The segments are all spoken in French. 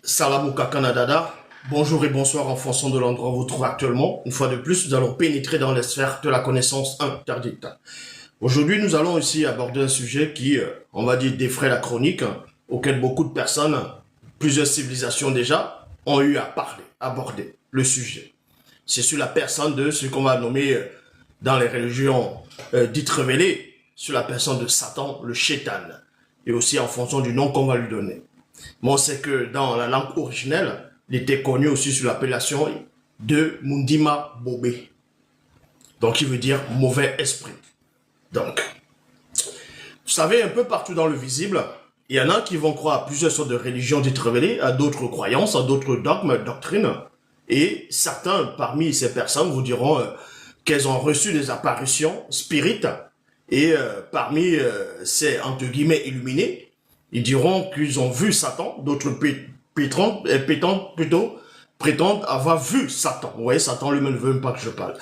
Salamuka Canadada, bonjour et bonsoir en fonction de l'endroit où vous vous trouvez actuellement. Une fois de plus, nous allons pénétrer dans les sphères de la connaissance interdite. Aujourd'hui, nous allons ici aborder un sujet qui, on va dire, défraie la chronique, auquel beaucoup de personnes, plusieurs civilisations déjà, ont eu à parler, aborder le sujet. C'est sur la personne de ce qu'on va nommer dans les religions dites révélées, sur la personne de Satan, le Shaitan, et aussi en fonction du nom qu'on va lui donner. Bon, c'est que dans la langue originelle, il était connu aussi sous l'appellation de Mundima Bobé. Donc, il veut dire mauvais esprit. Donc, vous savez, un peu partout dans le visible, il y en a qui vont croire à plusieurs sortes de religions dites révélées, à d'autres croyances, à d'autres dogmes, doctrines. Et certains parmi ces personnes vous diront qu'elles ont reçu des apparitions spirites. Et parmi ces, entre guillemets, illuminés, ils diront qu'ils ont vu Satan, d'autres prétendent avoir vu Satan. Vous voyez, Satan lui-même ne veut même pas que je parle.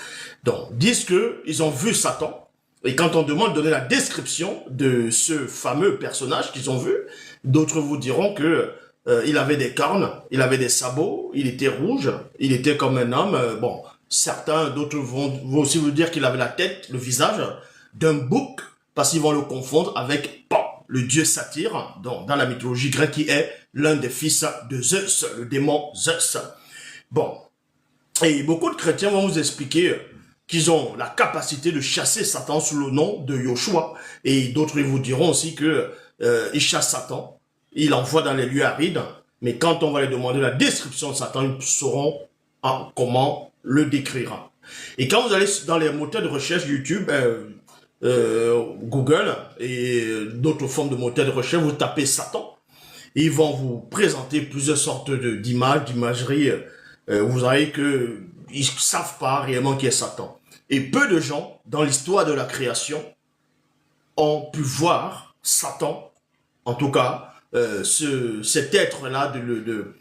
Donc, disent qu'ils ont vu Satan. Et quand on demande de donner la description de ce fameux personnage qu'ils ont vu, d'autres vous diront que il avait des cornes, il avait des sabots, il était rouge, il était comme un homme. Bon, certains, d'autres vont aussi vous dire qu'il avait la tête, le visage d'un bouc, parce qu'ils vont le confondre avec Pan, le dieu satyre, dans la mythologie grecque, qui est l'un des fils de Zeus, le démon Zeus. Bon, et beaucoup de chrétiens vont vous expliquer qu'ils ont la capacité de chasser Satan sous le nom de Yoshua, et d'autres vous diront aussi que ils chassent Satan, ils l'envoient dans les lieux arides, mais quand on va leur demander la description de Satan, ils sauront comment le décrire. Et quand vous allez dans les moteurs de recherche YouTube, Google et d'autres formes de moteurs de recherche, vous tapez Satan, et ils vont vous présenter plusieurs sortes d'images, d'imagerie. Vous savez que ils savent pas réellement qui est Satan. Et peu de gens, dans l'histoire de la création, ont pu voir Satan, en tout cas, cet être-là de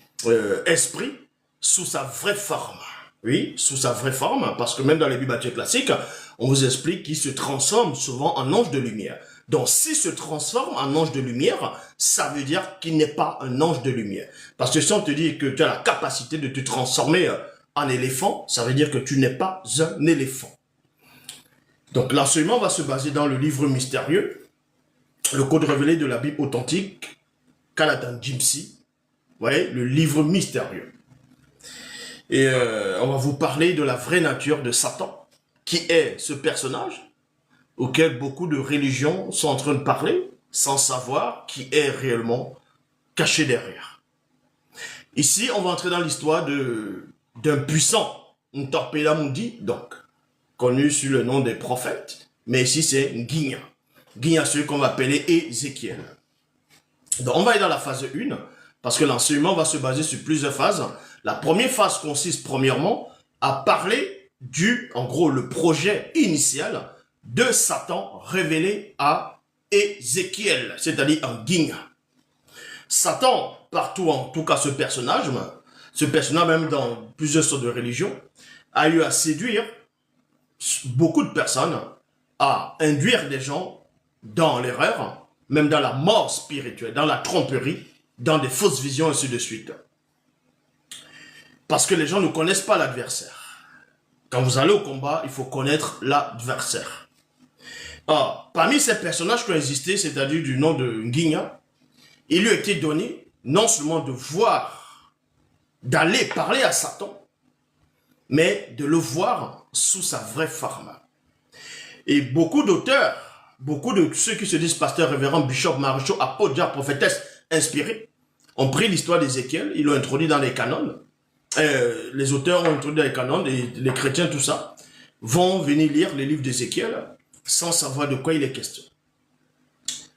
esprit, sous sa vraie forme. Oui, sous sa vraie forme, parce que même dans les Bibles classiques, on vous explique qu'il se transforme souvent en ange de lumière. Donc, s'il se transforme en ange de lumière, ça veut dire qu'il n'est pas un ange de lumière. Parce que si on te dit que tu as la capacité de te transformer en éléphant, ça veut dire que tu n'es pas un éléphant. Donc, l'enseignement va se baser dans le livre mystérieux, le code révélé de la Bible authentique, Canada Gypsy, vous voyez, le livre mystérieux. Et on va vous parler de la vraie nature de Satan, qui est ce personnage auquel beaucoup de religions sont en train de parler, sans savoir qui est réellement caché derrière. Ici, on va entrer dans l'histoire d'un puissant, Ntorpeda Mundi, donc, connu sous le nom des prophètes, mais ici c'est Nguinya. Nguinya, celui qu'on va appeler Ézéchiel. Donc, on va aller dans la phase 1, parce que l'enseignement va se baser sur plusieurs phases. La première phase consiste premièrement à parler en gros, le projet initial de Satan révélé à Ézéchiel, c'est-à-dire en Nguinya. Satan, partout en tout cas ce personnage même dans plusieurs sortes de religions, a eu à séduire beaucoup de personnes, à induire des gens dans l'erreur, même dans la mort spirituelle, dans la tromperie, dans des fausses visions, ainsi de suite. Parce que les gens ne connaissent pas l'adversaire. Quand vous allez au combat, il faut connaître l'adversaire. Or, parmi ces personnages qui ont existé, c'est-à-dire du nom de Nguinya, il lui a été donné non seulement de voir, d'aller parler à Satan, mais de le voir sous sa vraie forme. Et beaucoup d'auteurs, beaucoup de ceux qui se disent pasteurs, révérends, bishops, maréchaux, apôtres, prophétesses, inspirés, ont pris l'histoire d'Ézéchiel, ils l'ont introduit dans les canons. Les auteurs ont introduit dans les canons, les chrétiens, tout ça, vont venir lire les livres d'Ézéchiel sans savoir de quoi il est question.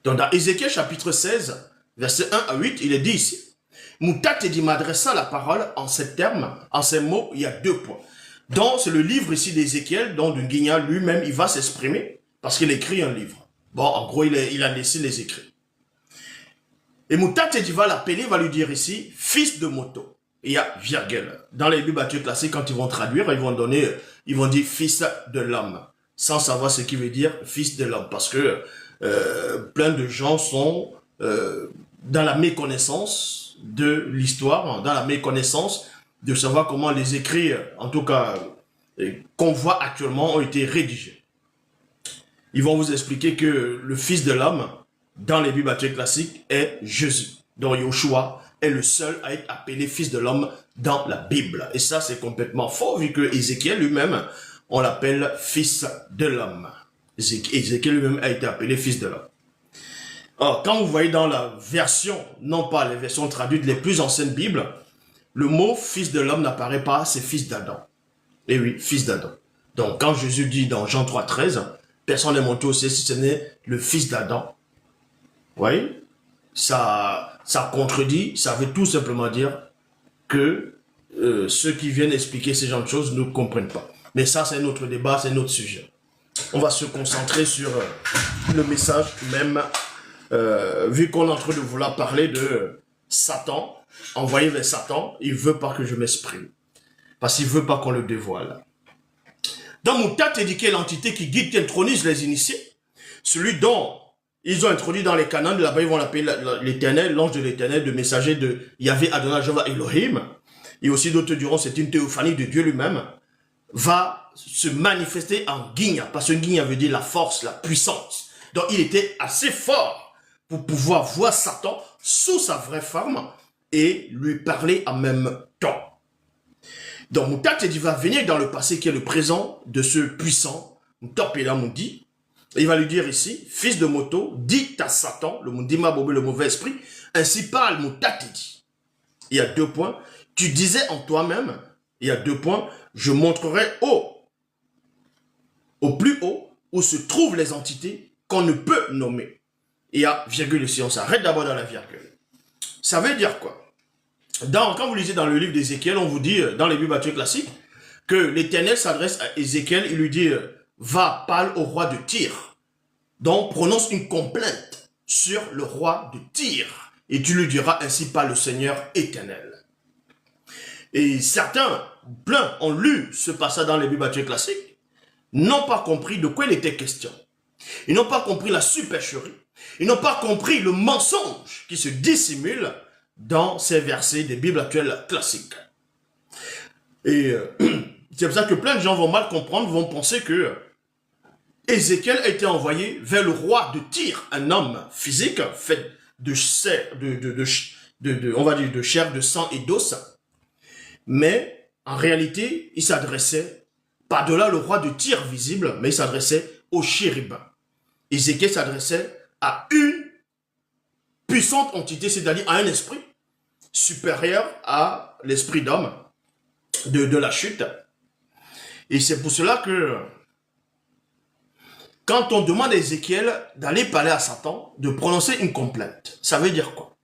Donc dans Ézéchiel chapitre 16, verset 1 à 8, il est dit ici, Moutate dit m'adressa la parole en ces termes, en ces mots, il y a 2 points. Donc c'est le livre ici d'Ézéchiel, dont Nguinya lui-même, il va s'exprimer, parce qu'il écrit un livre. Bon, en gros, il a laissé les écrits. Et Moutate dit va l'appeler, va lui dire ici, fils de moto. Il y a virgule. Dans les Bibles classiques, quand ils vont traduire, ils vont dire fils de l'homme, sans savoir ce qui veut dire fils de l'homme, parce que plein de gens sont dans la méconnaissance de l'histoire, dans la méconnaissance, de savoir comment les écrits, en tout cas, qu'on voit actuellement, ont été rédigés. Ils vont vous expliquer que le Fils de l'homme, dans les Bibles classiques, est Jésus. Donc Yoshua est le seul à être appelé Fils de l'homme dans la Bible. Et ça, c'est complètement faux, vu que Ézéchiel lui-même, on l'appelle Fils de l'homme. Ézéchiel lui-même a été appelé Fils de l'homme. Or, quand vous voyez dans la version, non pas les versions traduites les plus anciennes Bibles, le mot Fils de l'homme n'apparaît pas, c'est Fils d'Adam. Et oui, Fils d'Adam. Donc, quand Jésus dit dans Jean 3,13, personne n'est monté au ciel si ce n'est le Fils d'Adam. Vous voyez, ça contredit, ça veut tout simplement dire que ceux qui viennent expliquer ces genres de choses ne comprennent pas. Mais ça, c'est notre débat, c'est notre sujet. On va se concentrer sur le message même, vu qu'on est en train de vouloir parler de Satan, envoyé vers Satan, il ne veut pas que je m'exprime. Parce qu'il ne veut pas qu'on le dévoile. Dans Moutat, indiqué l'entité qui guide, qui intronise les initiés, celui dont ils ont introduit dans les canons, là-bas ils vont l'appeler l'éternel, l'ange de l'éternel, le messager de Yahvé Adonai Jéhovah Elohim, et aussi d'autres diront c'est une théophanie de Dieu lui-même, va se manifester en Guignat, parce que Guignat veut dire la force, la puissance. Donc il était assez fort pour pouvoir voir Satan sous sa vraie forme et lui parler en même temps. Donc Moutat il va venir dans le passé qui est le présent de ce puissant, Moutat Moudi. Il va lui dire ici, fils de Moto, dit à Satan, le Moundima Bobé, le mauvais esprit, ainsi parle Moutat dit. Il y a 2 points. Tu disais en toi-même, il y a 2 points, je montrerai au plus haut, où se trouvent les entités qu'on ne peut nommer. Il y a virgule ici, on s'arrête d'abord dans la virgule. Ça veut dire quoi? Quand vous lisez dans le livre d'Ézéchiel, on vous dit, dans les Bibles classiques, que l'Éternel s'adresse à Ézéchiel, il lui dit, va, parle au roi de Tyr. Donc, prononce une complainte sur le roi de Tyr. Et tu lui diras, ainsi parle le Seigneur éternel. Et certains, plein, ont lu ce passage dans les Bibles classiques, n'ont pas compris de quoi il était question. Ils n'ont pas compris la supercherie. Ils n'ont pas compris le mensonge qui se dissimule dans ces versets des Bibles actuelles classiques. Et c'est pour ça que plein de gens vont mal comprendre, vont penser que Ézéchiel a été envoyé vers le roi de Tyr, un homme physique fait on va dire de chair, de sang et d'os. Mais en réalité, il s'adressait par-delà le roi de Tyr visible, mais il s'adressait aux chérubins. Ézéchiel s'adressait à une puissante entité, c'est-à-dire à un esprit supérieur à l'esprit d'homme de la chute. Et c'est pour cela que quand on demande à Ézéchiel d'aller parler à Satan, de prononcer une complainte, ça veut dire quoi?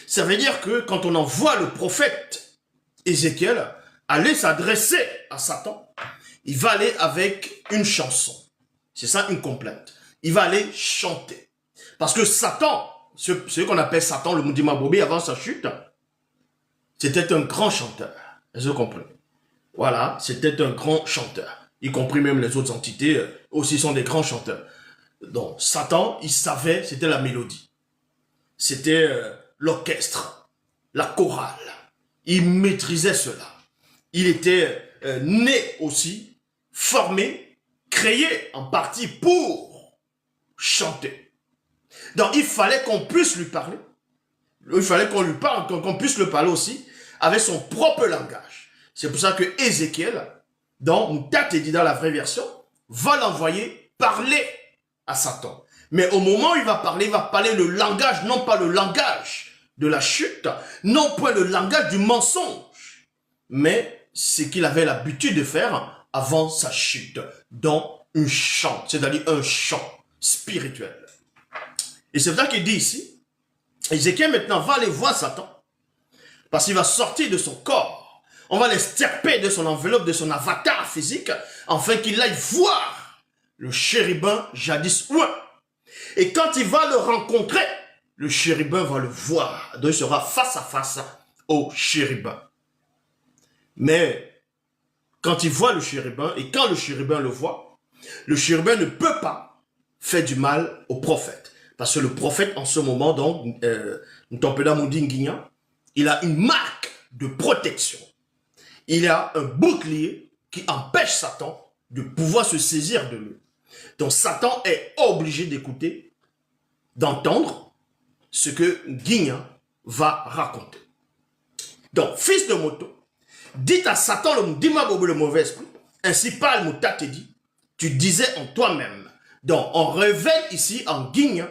Ça veut dire que quand on envoie le prophète Ézéchiel aller s'adresser à Satan, il va aller avec une chanson. C'est ça une complainte. Il va aller chanter. Parce que Satan, ce qu'on appelle Satan, le Moundima Bobé, avant sa chute, c'était un grand chanteur. Est-ce que vous comprenez? Voilà, c'était un grand chanteur. Y compris même les autres entités aussi sont des grands chanteurs. Donc, Satan, il savait, c'était la mélodie. C'était l'orchestre, la chorale. Il maîtrisait cela. Il était né aussi, formé, créé en partie pour chanter. Donc, il fallait qu'on puisse lui parler. Il fallait qu'on lui parle, qu'on puisse le parler aussi avec son propre langage. C'est pour ça que Ézéchiel, dans Moutat dit dans la vraie version, va l'envoyer parler à Satan. Mais au moment où il va parler le langage, non pas le langage de la chute, non pas le langage du mensonge, mais ce qu'il avait l'habitude de faire avant sa chute, dans un chant, c'est-à-dire un chant spirituel. Et c'est ça qu'il dit ici, Ézéchiel maintenant va aller voir Satan, parce qu'il va sortir de son corps. On va l'extirper de son enveloppe, de son avatar physique, afin qu'il aille voir le chérubin jadis loin. Et quand il va le rencontrer, le chérubin va le voir. Donc il sera face à face au chérubin. Mais quand il voit le chérubin, et quand le chérubin le voit, le chérubin ne peut pas faire du mal au prophète. Parce que le prophète, en ce moment, donc, Ntompela Moundinguignan, il a une marque de protection. Il a un bouclier qui empêche Satan de pouvoir se saisir de lui. Donc Satan est obligé d'écouter, d'entendre ce que Guignan va raconter. Donc, fils de moto, dites à Satan, dis-moi le mauvais esprit, ainsi parle Mouta te dit, tu disais en toi-même. Donc, on révèle ici en Guignan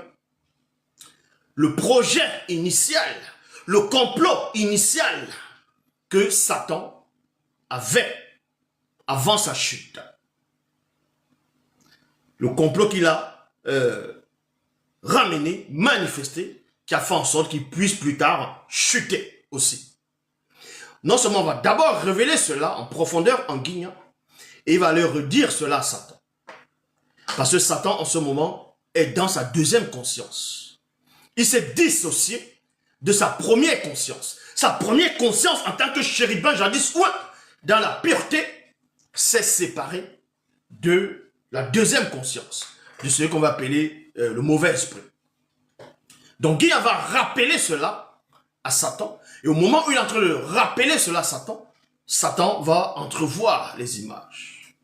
le projet initial, le complot initial que Satan avait avant sa chute. Le complot qu'il a ramené, manifesté, qui a fait en sorte qu'il puisse plus tard chuter aussi. Non seulement on va d'abord révéler cela en profondeur en Guignan, et il va leur redire cela à Satan. Parce que Satan, en ce moment, est dans sa deuxième conscience. Il s'est dissocié de sa première conscience. Sa première conscience en tant que chérubin, jadis, dans la pureté, s'est séparé de la deuxième conscience, de ce qu'on va appeler le mauvais esprit. Donc Guignan va rappeler cela à Satan, et au moment où il est en train de rappeler cela à Satan, Satan va entrevoir les images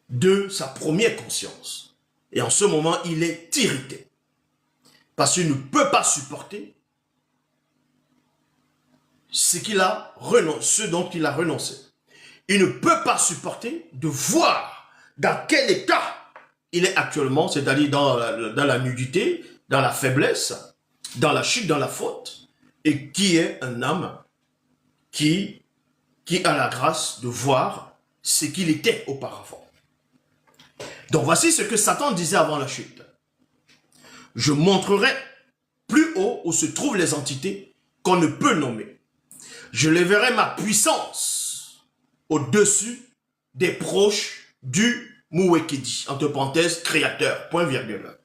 de sa première conscience. Et en ce moment, il est irrité, parce qu'il ne peut pas supporter ce dont il a renoncé. Il ne peut pas supporter de voir dans quel état il est actuellement, c'est-à-dire dans la nudité, dans la faiblesse, dans la chute, dans la faute, et qui est un homme qui a la grâce de voir ce qu'il était auparavant. Donc voici ce que Satan disait avant la chute. Je montrerai plus haut où se trouvent les entités qu'on ne peut nommer. Je lèverai ma puissance au-dessus des proches du Muwekedi, entre parenthèses, créateur, point virgule.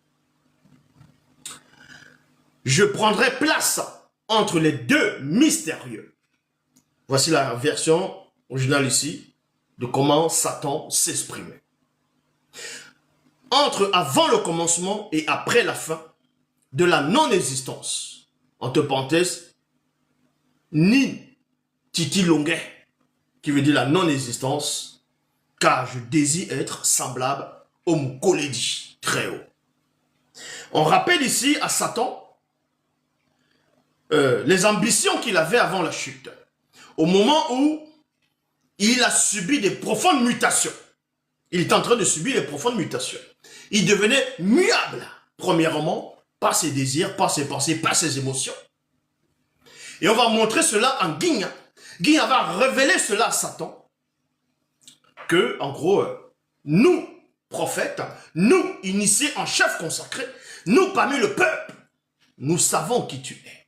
Je prendrai place entre les deux mystérieux. Voici la version originale ici de comment Satan s'exprimait. Entre avant le commencement et après la fin de la non-existence, entre parenthèses, ni Titi Longuet, qui veut dire la non-existence, car je désire être semblable au Mukoledi, très haut. On rappelle ici à Satan les ambitions qu'il avait avant la chute. Au moment où il a subi des profondes mutations. Il est en train de subir des profondes mutations. Il devenait muable, premièrement, par ses désirs, par ses pensées, par ses émotions. Et on va montrer cela en Guignan. Guignan va révéler cela à Satan. Que, en gros, nous, prophètes, nous, initiés en chef consacré, nous, parmi le peuple, nous savons qui tu es.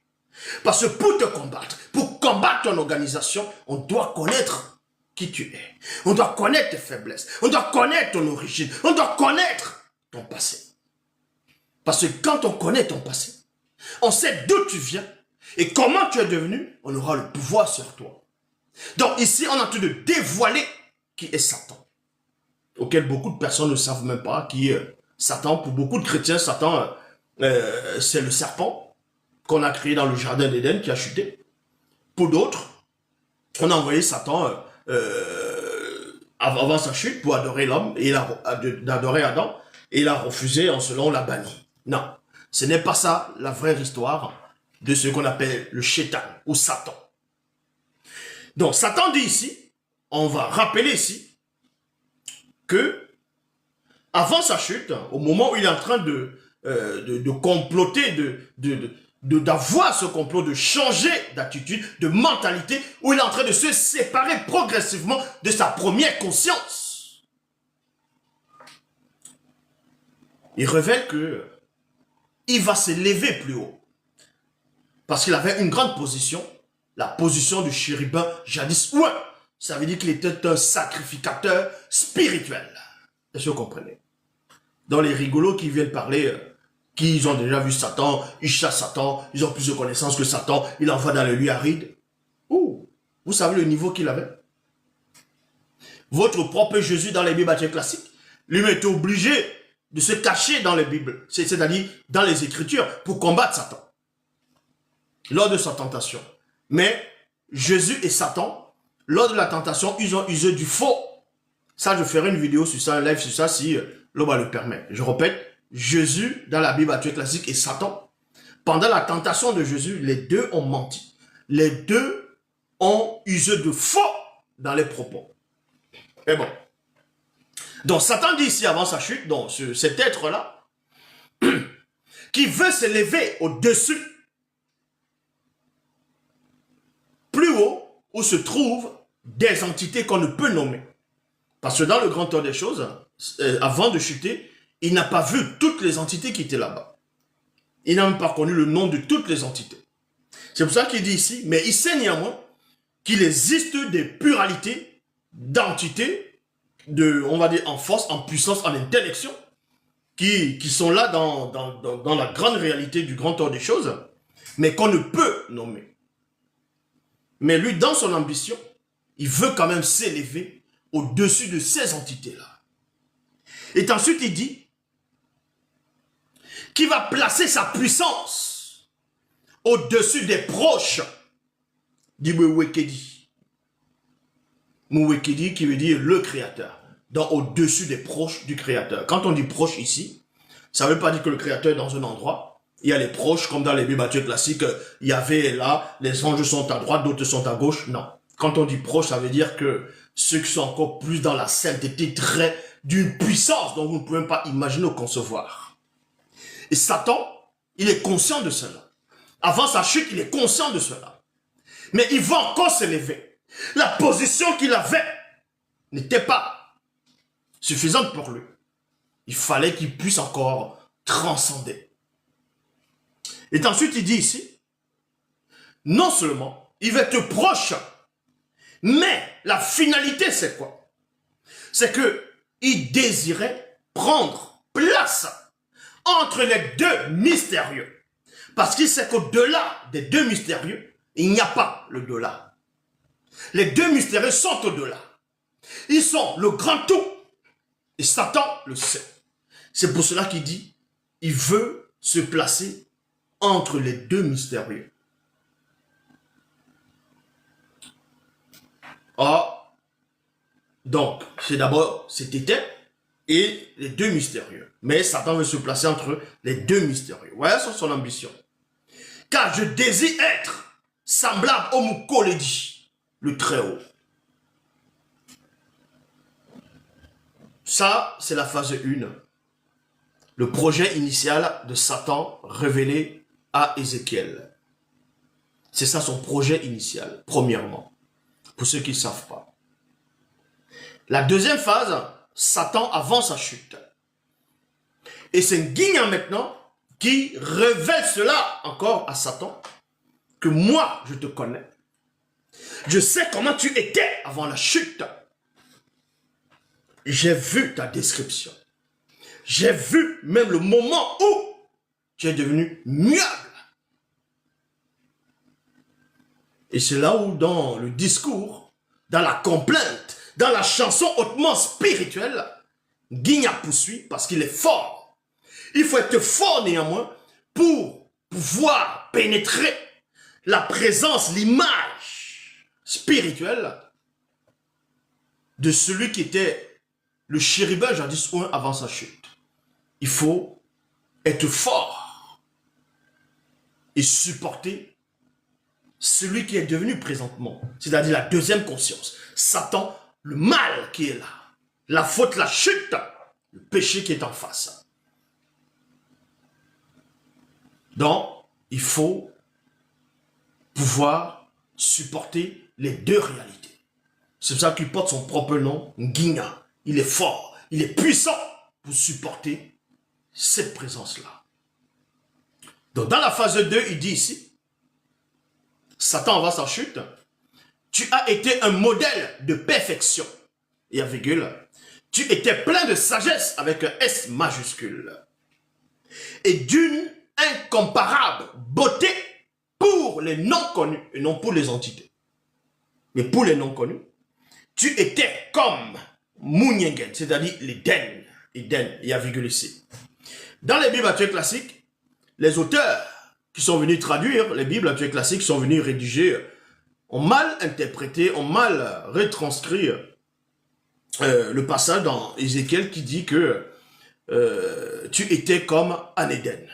Parce que pour combattre ton organisation, on doit connaître qui tu es. On doit connaître tes faiblesses. On doit connaître ton origine. On doit connaître ton passé. Parce que quand on connaît ton passé, on sait d'où tu viens et comment tu es devenu, on aura le pouvoir sur toi. Donc ici, on est en train de dévoiler qui est Satan. Auquel beaucoup de personnes ne savent même pas qui est Satan. Pour beaucoup de chrétiens, Satan, c'est le serpent qu'on a créé dans le jardin d'Éden qui a chuté. Pour d'autres, on a envoyé Satan avant sa chute pour adorer l'homme et d'adorer Adam, et il a refusé, en cela on l'a banni. Non, ce n'est pas ça la vraie histoire de ce qu'on appelle le Shaitan ou Satan. Donc Satan dit ici, on va rappeler ici que avant sa chute, au moment où il est en train de comploter, d'avoir ce complot, de changer d'attitude, de mentalité, où il est en train de se séparer progressivement de sa première conscience. Il révèle que il va se lever plus haut. Parce qu'il avait une grande position, la position du chérubin jadis. Ouais, ça veut dire qu'il était un sacrificateur spirituel. Est-ce que vous comprenez? Dans les rigolos qui viennent parler... qui ont déjà vu Satan, ils chassent Satan, ils ont plus de connaissances que Satan, il envoie dans les lieux arides. Oh, vous savez le niveau qu'il avait? Votre propre Jésus dans les Bibles classiques, lui était obligé de se cacher dans les Bibles, c'est-à-dire dans les Écritures, pour combattre Satan. Lors de sa tentation, Mais Jésus et Satan, lors de la tentation, ils ont usé du faux. Ça, je ferai une vidéo sur ça, un live sur ça, si l'Oba le permet. Je répète, Jésus, dans la Bible actuelle classique, et Satan, pendant la tentation de Jésus, les deux ont menti. Les deux ont usé de faux dans les propos. Mais bon. Donc, Satan dit ici, avant sa chute, donc, cet être-là, qui veut s'élever au-dessus, plus haut, où se trouvent des entités qu'on ne peut nommer. Parce que dans le grand ordre des choses, avant de chuter, il n'a pas vu toutes les entités qui étaient là-bas. Il n'a même pas connu le nom de toutes les entités. C'est pour ça qu'il dit ici, mais il sait néanmoins qu'il existe des pluralités d'entités, on va dire en force, en puissance, en intellection, qui sont là dans la grande réalité du grand ordre des choses, mais qu'on ne peut nommer. Mais lui, dans son ambition, il veut quand même s'élever au-dessus de ces entités-là. Et ensuite, il dit qu'il va placer sa puissance au-dessus des proches du Mwekedi. Mwekedi qui veut dire le Créateur. Donc, au-dessus des proches du Créateur. Quand on dit proche ici, ça ne veut pas dire que le Créateur est dans un endroit. Il y a les proches, comme dans les Bibles classiques, il y avait là, les anges sont à droite, d'autres sont à gauche. Non. Quand on dit proche, ça veut dire que ceux qui sont encore plus dans la sainteté, très d'une puissance dont vous ne pouvez même pas imaginer ou concevoir. Et Satan, il est conscient de cela. Avant sa chute, il est conscient de cela. Mais il va encore s'élever. La position qu'il avait n'était pas suffisante pour lui. Il fallait qu'il puisse encore transcender. Et ensuite, il dit ici, non seulement il va être proche, mais la finalité, c'est quoi? C'est que il désirait prendre place entre les deux mystérieux. Parce qu'il sait qu'au-delà des deux mystérieux, il n'y a pas le delà. Les deux mystérieux sont au-delà. Ils sont le grand tout. Et Satan le sait. C'est pour cela qu'il dit, il veut se placer entre les deux mystérieux. Or, donc, c'est d'abord cet éther et les deux mystérieux. Mais Satan veut se placer entre les deux mystérieux. Voilà son ambition. Car je désire être semblable au Mukoledi, le Très-Haut. Ça, c'est la phase 1. Le projet initial de Satan révélé à Ézéchiel. C'est ça son projet initial, premièrement. Pour ceux qui ne savent pas. La deuxième phase, Satan avant sa chute. Et c'est Guignan maintenant qui révèle cela encore à Satan, que moi, je te connais. Je sais comment tu étais avant la chute. J'ai vu ta description. J'ai vu même le moment où tu es devenu muable. Et c'est là où dans le discours, dans la complainte, dans la chanson hautement spirituelle, Guignan poursuit parce qu'il est fort. Il faut être fort néanmoins pour pouvoir pénétrer la présence, l'image spirituelle de celui qui était le chérubin jadis ou avant sa chute. Il faut être fort et supporter celui qui est devenu présentement, c'est-à-dire la deuxième conscience. Satan, le mal qui est là, la faute, la chute, le péché qui est en face. Donc, il faut pouvoir supporter les deux réalités. C'est pour ça qu'il porte son propre nom, Guignan. Il est fort, il est puissant pour supporter cette présence-là. Donc, dans la phase 2, il dit ici, Satan avant sa chute, tu as été un modèle de perfection. Et à virgule, tu étais plein de sagesse avec un S majuscule. Et d'une incomparable beauté pour les non-connus et non pour les entités. Mais pour les non-connus, tu étais comme Mounyengen, c'est-à-dire l'Éden. Éden, il y a virgule ici. Dans les Bibles actuelles classiques, les auteurs qui sont venus traduire les Bibles actuelles classiques sont venus rédiger ont mal interprété, ont mal retranscrit le passage dans Ézéchiel qui dit que tu étais comme en Éden.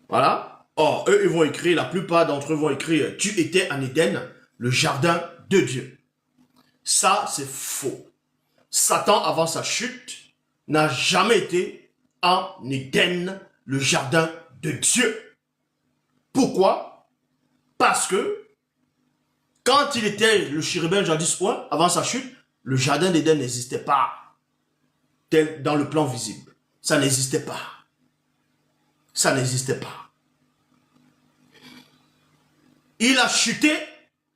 Voilà. Or, eux, ils vont écrire, la plupart d'entre eux vont écrire, tu étais en Éden, le jardin de Dieu. Ça, c'est faux. Satan, avant sa chute, n'a jamais été en Éden, le jardin de Dieu. Pourquoi? Parce que quand il était le chérubin jadis oint, avant sa chute, le jardin d'Éden n'existait pas tel dans le plan visible. Ça n'existait pas. Ça n'existait pas. Il a chuté,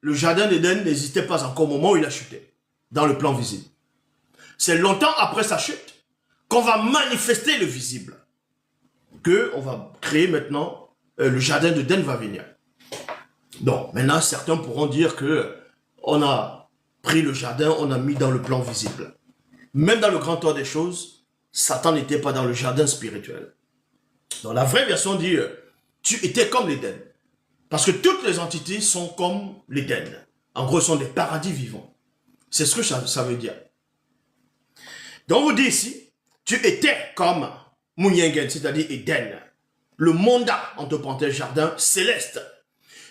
le jardin d'Éden n'existait pas encore au moment où il a chuté, dans le plan visible. C'est longtemps après sa chute qu'on va manifester le visible, qu'on va créer maintenant, le jardin d'Éden va venir. Donc, maintenant, certains pourront dire que on a pris le jardin, on a mis dans le plan visible. Même dans le grand ordre des choses, Satan n'était pas dans le jardin spirituel. Dans la vraie version dit, tu étais comme l'Éden. Parce que toutes les entités sont comme l'Éden. En gros, sont des paradis vivants. C'est ce que ça veut dire. Donc, on vous dit ici, tu étais comme Mounyengen, c'est-à-dire Éden. Le monda, entre parenthèses, jardin céleste.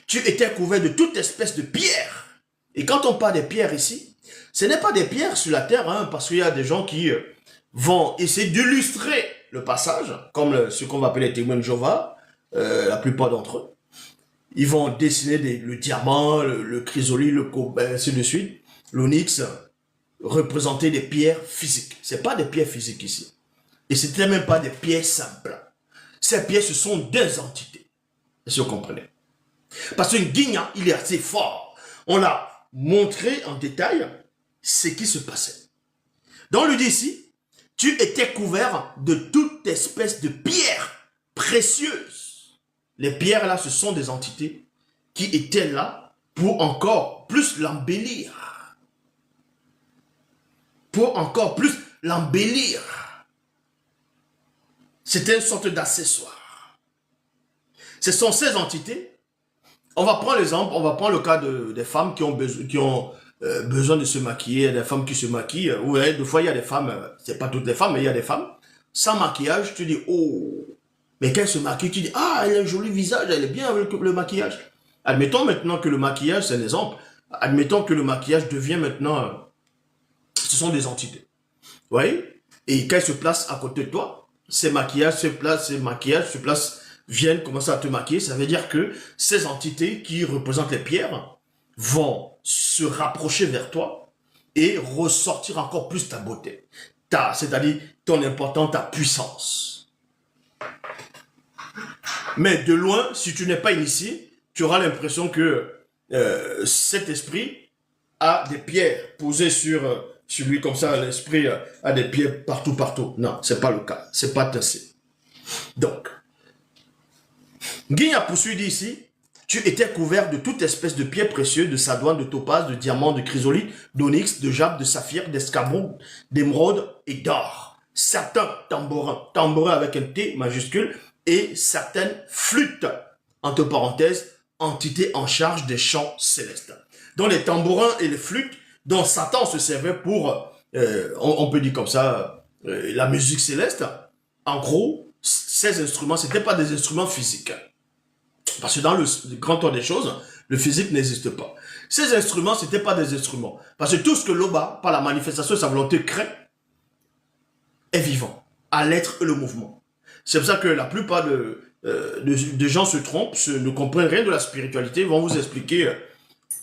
Tu étais couvert de toute espèce de pierres. Et quand on parle des pierres ici, ce n'est pas des pierres sur la terre, hein, parce qu'il y a des gens qui vont essayer d'illustrer le passage, comme ce qu'on va appeler les témoins de Jéhovah, la plupart d'entre eux. Ils vont dessiner le diamant, le chrysolite, le cobalt, ainsi de suite, l'onyx, représenter des pierres physiques. Ce n'est pas des pierres physiques ici. Et ce n'était même pas des pierres simples. Ces pierres, ce sont des entités. Si vous comprenez. Parce que Guignan, il est assez fort. On l'a montré en détail ce qui se passait. Donc on lui dit ici, tu étais couvert de toute espèce de pierres précieuses. Les pierres là, ce sont des entités qui étaient là pour encore plus l'embellir. Pour encore plus l'embellir. C'était une sorte d'accessoire. Ce sont ces entités. On va prendre l'exemple, on va prendre le cas des femmes qui ont besoin de se maquiller, des femmes qui se maquillent. Vous voyez, des fois il y a des femmes, c'est pas toutes les femmes, mais il y a des femmes, sans maquillage, tu dis, oh, mais qu'elle se maquille, tu dis, ah, elle a un joli visage, elle est bien avec le maquillage. Admettons maintenant que le maquillage, c'est un exemple, admettons que le maquillage devient maintenant, ce sont des entités. Vous voyez? Et quand elle se place à côté de toi, ces maquillages se placent, viennent commencer à te maquiller, ça veut dire que ces entités qui représentent les pierres vont se rapprocher vers toi et ressortir encore plus ta beauté. C'est-à-dire ton importance, ta puissance. Mais de loin, si tu n'es pas initié, tu auras l'impression que cet esprit a des pierres posées sur lui comme ça, l'esprit a des pierres partout. Non, c'est pas le cas. C'est pas ainsi. Donc, Guy a poursuivi ici, tu étais couvert de toute espèce de pierres précieuses, de sadoine, de topaz, de diamant, de chrysolite, d'onyx, de jade, de saphir, d'escarbon, d'émeraude et d'or. Certains tambourins avec un T majuscule, et certaines flûtes, entre parenthèses, entités en charge des chants célestes. Donc les tambourins et les flûtes dont Satan se servait pour, on peut dire comme ça, la musique céleste, en gros, ces instruments, ce n'étaient pas des instruments physiques. Parce que dans le grand ordre des choses, le physique n'existe pas. Ces instruments, ce n'étaient pas des instruments. Parce que tout ce que l'Oba, par la manifestation de sa volonté, crée, est vivant, à l'être et le mouvement. C'est pour ça que la plupart de gens se trompent, ne comprennent rien de la spiritualité, ils vont vous expliquer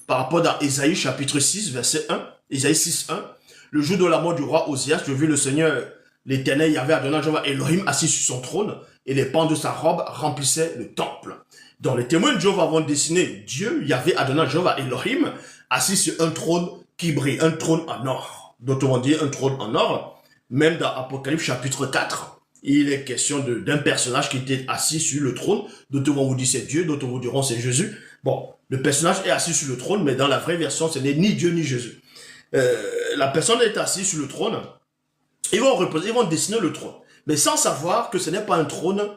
par rapport à Ésaïe chapitre 6, verset 1, Ésaïe 6, 1, le jour de la mort du roi Osias, je vis le Seigneur, l'Éternel, Yahvé Adonai Jéhovah Elohim, assis sur son trône, et les pans de sa robe remplissaient le temple. Donc les témoins de Jéhovah vont dessiner Dieu, Yahvé Adonai Jéhovah Elohim, assis sur un trône qui brille, un trône en or. D'autres vont dire un trône en or. Même dans Apocalypse chapitre 4, il est question d'un personnage qui était assis sur le trône. D'autres vont vous dire c'est Dieu, d'autres vous diront c'est Jésus. Bon, le personnage est assis sur le trône, mais dans la vraie version, ce n'est ni Dieu ni Jésus. La personne est assise sur le trône. Ils vont dessiner le trône, mais sans savoir que ce n'est pas un trône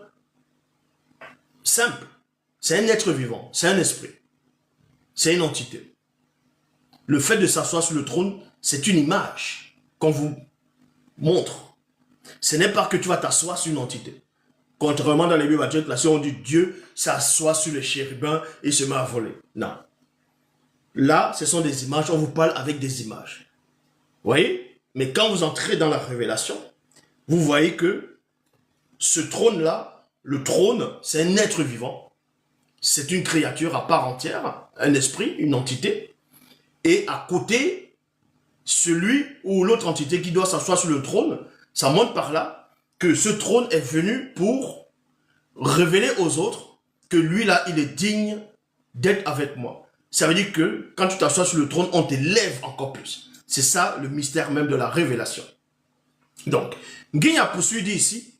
simple. C'est un être vivant, c'est un esprit. c'est une entité. Le fait de s'asseoir sur le trône, c'est une image qu'on vous montre. Ce n'est pas que tu vas t'asseoir sur une entité. Contrairement dans les Bibles actuelles, là, si on dit Dieu s'assoit sur les chérubins et se met à voler. Non. Là, ce sont des images, on vous parle avec des images. Vous voyez? Mais quand vous entrez dans la révélation, vous voyez que ce trône-là, le trône, c'est un être vivant. C'est une créature à part entière, un esprit, une entité. Et à côté, celui ou l'autre entité qui doit s'asseoir sur le trône, ça montre par là que ce trône est venu pour révéler aux autres que lui là, il est digne d'être avec moi. Ça veut dire que quand tu t'assois sur le trône, on t'élève encore plus. C'est ça le mystère même de la révélation. Donc, Guigne poursuit dit ici,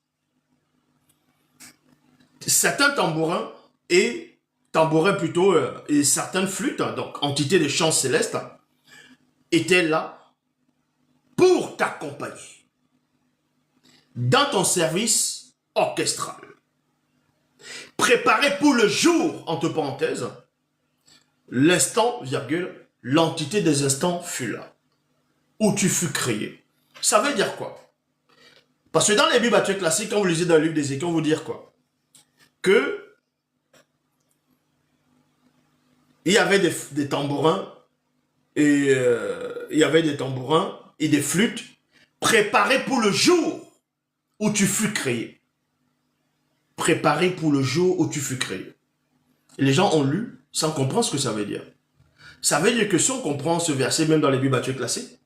certains tambourins et certaines flûtes, donc entités des chants célestes, étaient là pour t'accompagner dans ton service orchestral. Préparé pour le jour, entre parenthèses, l'instant, virgule, l'entité des instants fut là, où tu fus créé. Ça veut dire quoi? Parce que dans les Bibles actuelles classiques, quand vous lisez dans le livre d'Ézéchiel, on vous dire quoi? Que il y avait des tambourins et des flûtes préparés pour le jour où tu fus créé. Préparé pour le jour où tu fus créé. Et les gens ont lu sans comprendre ce que ça veut dire. Ça veut dire que si on comprend ce verset, même dans les Bibles actuelles classiques,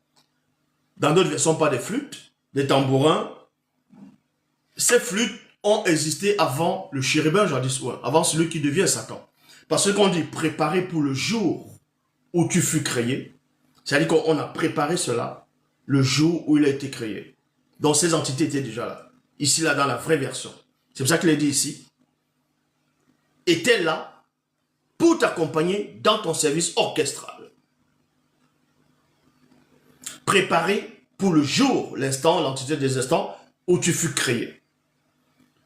dans d'autres versions, pas des flûtes, des tambourins, ces flûtes ont existé avant le chérubin jadis, avant celui qui devient Satan. Parce qu'on dit préparer pour le jour où tu fus créé, c'est-à-dire qu'on a préparé cela le jour où il a été créé. Donc ces entités étaient déjà là. Ici, là, dans la vraie version. C'est pour ça qu'il est dit ici. Étaient là pour t'accompagner dans ton service orchestral. Préparé pour le jour, l'instant, l'entité des instants, où tu fus créé.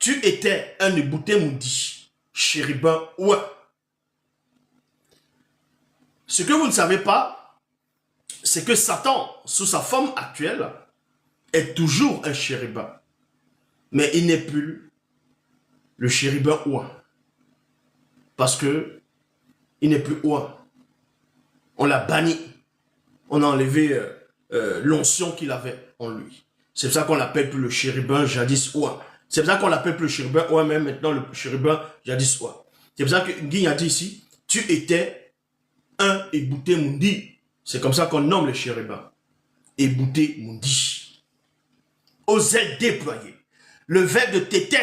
Tu étais un ébouté maudit, chérubin, ouais. Ce que vous ne savez pas, c'est que Satan, sous sa forme actuelle, est toujours un chérubin. Mais il n'est plus le chérubin ouin. Parce que il n'est plus ouin. On l'a banni. On a enlevé l'onction qu'il avait en lui. C'est pour ça qu'on l'appelle plus le chérubin jadis ouin. C'est pour ça qu'on l'appelle plus le chérubin ouin, même maintenant le chérubin jadis ouin. C'est pour ça que Guy a dit ici, tu étais un ébouté mundi. C'est comme ça qu'on nomme les chérubins. Ébouté mundi. Aux ailes déployées. Le verbe de tété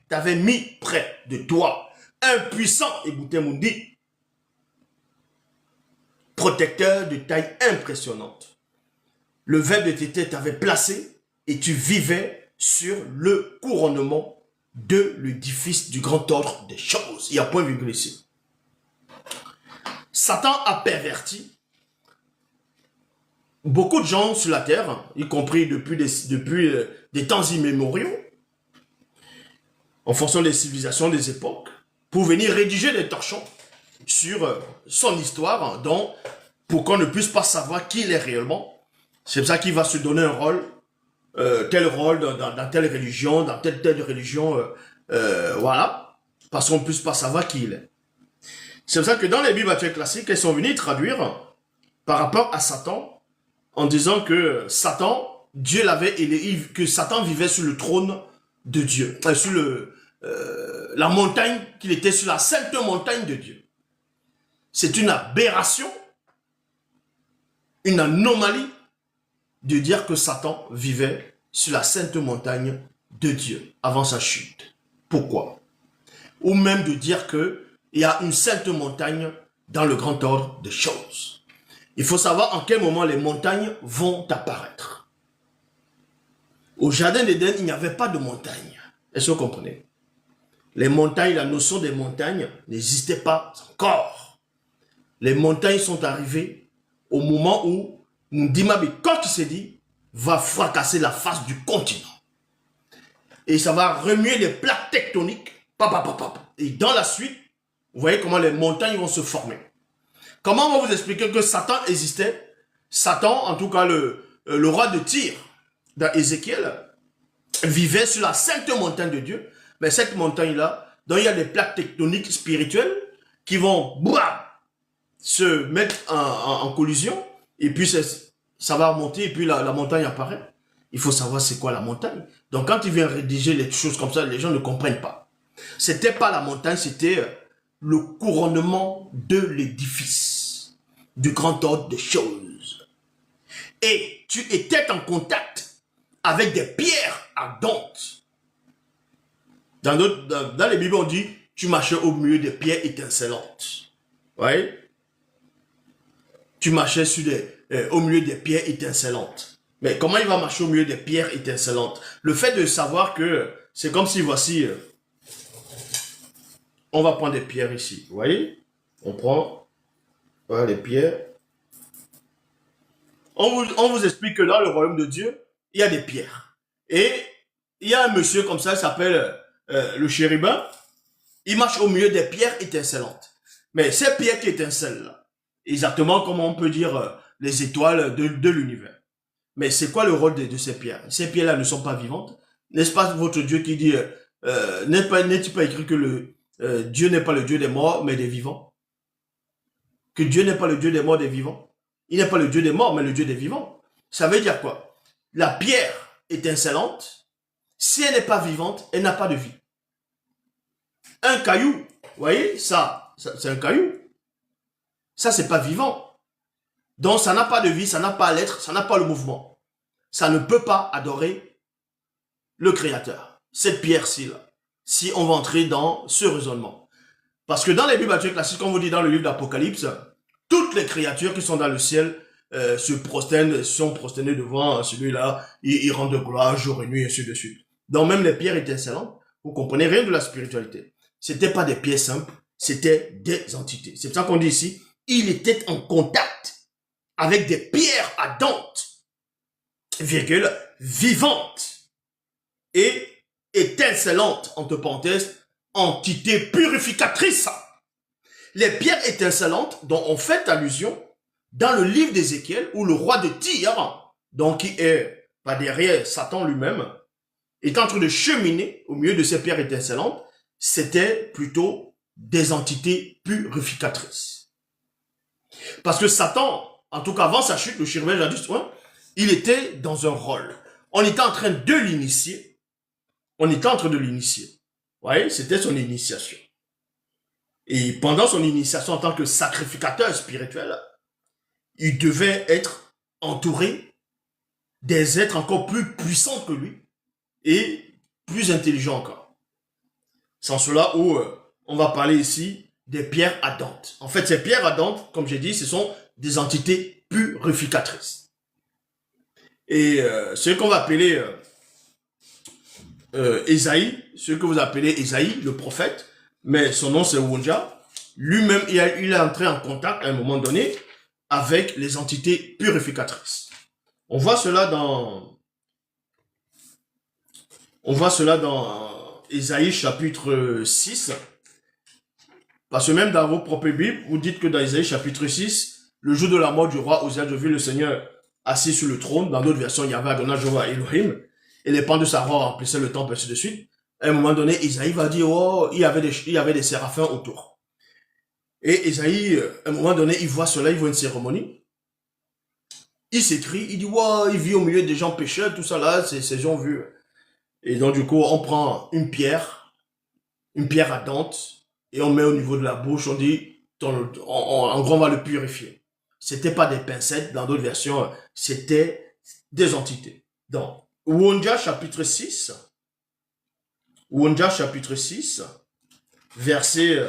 t'avait mis près de toi. Un puissant ébouté mundi. Protecteur de taille impressionnante. Le verbe de tété t'avait placé et tu vivais sur le couronnement de l'édifice du grand ordre des choses. Il y a point virgule ici. Satan a perverti beaucoup de gens sur la terre, y compris depuis des temps immémoriaux, en fonction des civilisations, des époques, pour venir rédiger des torchons sur son histoire, donc pour qu'on ne puisse pas savoir qui il est réellement. C'est pour ça qu'il va se donner un rôle, tel rôle dans telle religion, dans telle religion, voilà, parce qu'on ne puisse pas savoir qui il est. C'est pour ça que dans les Bibles actuelles classiques, elles sont venues traduire par rapport à Satan, en disant que Satan, Dieu l'avait, que Satan vivait sur le trône de Dieu, sur la montagne, qu'il était sur la sainte montagne de Dieu. C'est une aberration, une anomalie de dire que Satan vivait sur la sainte montagne de Dieu avant sa chute. Pourquoi? Ou même de dire que il y a une sainte montagne dans le grand ordre des choses. Il faut savoir en quel moment les montagnes vont apparaître. Au jardin d'Éden, il n'y avait pas de montagne. Est-ce que vous comprenez? Les montagnes, la notion des montagnes n'existait pas encore. Les montagnes sont arrivées au moment où Ndimabe, quand il s'est dit, va fracasser la face du continent. Et ça va remuer les plaques tectoniques. Et dans la suite, vous voyez comment les montagnes vont se former. Comment on va vous expliquer que Satan existait? Satan, en tout cas le roi de Tyr, dans Ézéchiel, vivait sur la sainte montagne de Dieu. Mais cette montagne-là, dont il y a des plaques tectoniques spirituelles qui vont se mettre en collision, et puis ça va remonter, et puis la montagne apparaît. Il faut savoir c'est quoi la montagne. Donc quand il vient rédiger les choses comme ça, les gens ne comprennent pas. C'était pas la montagne, c'était le couronnement de l'édifice, du grand ordre des choses. Et tu étais en contact avec des pierres ardentes. Dans les Bibles, on dit, tu marchais au milieu des pierres étincelantes. Oui. Tu marchais au milieu des pierres étincelantes. Mais comment il va marcher au milieu des pierres étincelantes? Le fait de savoir que c'est comme si, voici, on va prendre des pierres ici. Vous voyez? On prend voilà, les pierres. On vous explique que dans le royaume de Dieu, il y a des pierres. Et il y a un monsieur comme ça, il s'appelle le chérubin. Il marche au milieu des pierres étincelantes. Mais ces pierres qui étincellent là, exactement comme on peut dire les étoiles de l'univers. Mais c'est quoi le rôle de ces pierres? Ces pierres-là ne sont pas vivantes. N'est-ce pas votre Dieu qui dit, n'est-il pas écrit que Dieu n'est pas le Dieu des morts, mais des vivants? Que Dieu n'est pas le Dieu des morts, des vivants? Il n'est pas le Dieu des morts, mais le Dieu des vivants. Ça veut dire quoi? La pierre étincelante, si elle n'est pas vivante, elle n'a pas de vie. Un caillou, vous voyez, ça c'est un caillou. Ça, c'est pas vivant. Donc, ça n'a pas de vie, ça n'a pas l'être, ça n'a pas le mouvement. Ça ne peut pas adorer le Créateur. Cette pierre-ci, là, si on va entrer dans ce raisonnement. Parce que dans les Bibles classiques, comme on vous dit dans le livre d'Apocalypse, toutes les créatures qui sont dans le ciel sont prosternées devant celui-là, ils rendent gloire jour et nuit, et ainsi de suite. Donc, même les pierres étincelantes, vous comprenez rien de la spiritualité. C'était pas des pierres simples, c'était des entités. C'est pour ça qu'on dit ici, il était en contact avec des pierres ardentes, virgule, vivantes et étincelantes, entre parenthèses, entité purificatrice. Les pierres étincelantes dont on fait allusion dans le livre d'Ézéchiel où le roi de Tyr, donc qui est pas derrière Satan lui-même, est en train de cheminer au milieu de ces pierres étincelantes, c'était plutôt des entités purificatrices. Parce que Satan, en tout cas avant sa chute, le chérubin jadis, il était dans un rôle. On était en train de l'initier. On était en train de l'initier. Vous voyez, c'était son initiation. Et pendant son initiation en tant que sacrificateur spirituel, il devait être entouré des êtres encore plus puissants que lui et plus intelligents encore. C'est en cela où on va parler ici des pierres ardentes. En fait, ces pierres ardentes, comme j'ai dit, ce sont des entités purificatrices. Et ce qu'on va appeler Ésaïe, ce que vous appelez Ésaïe, le prophète, mais son nom c'est Wonja, lui-même il est entré en contact à un moment donné avec les entités purificatrices. On voit cela dans Ésaïe chapitre 6, parce que même dans vos propres Bibles, vous dites que dans Ésaïe chapitre 6, le jour de la mort du roi Osée, je vis le Seigneur assis sur le trône. Dans d'autres versions, il y avait Adonai Jéhovah Elohim, et les pans de sa robe remplissaient le temple, ainsi de suite. À un moment donné, Ésaïe va dire, oh, il y avait des séraphins autour. Et Ésaïe, à un moment donné, il voit cela, il voit une cérémonie. Il s'écrie, il dit, wow, il vit au milieu des gens pécheurs, tout ça là, ces gens vus. Et donc, du coup, on prend une pierre ardente, et on met au niveau de la bouche, on dit, en gros, on va le purifier. C'était pas des pincettes, dans d'autres versions, c'était des entités. Donc, Wonja chapitre 6, verset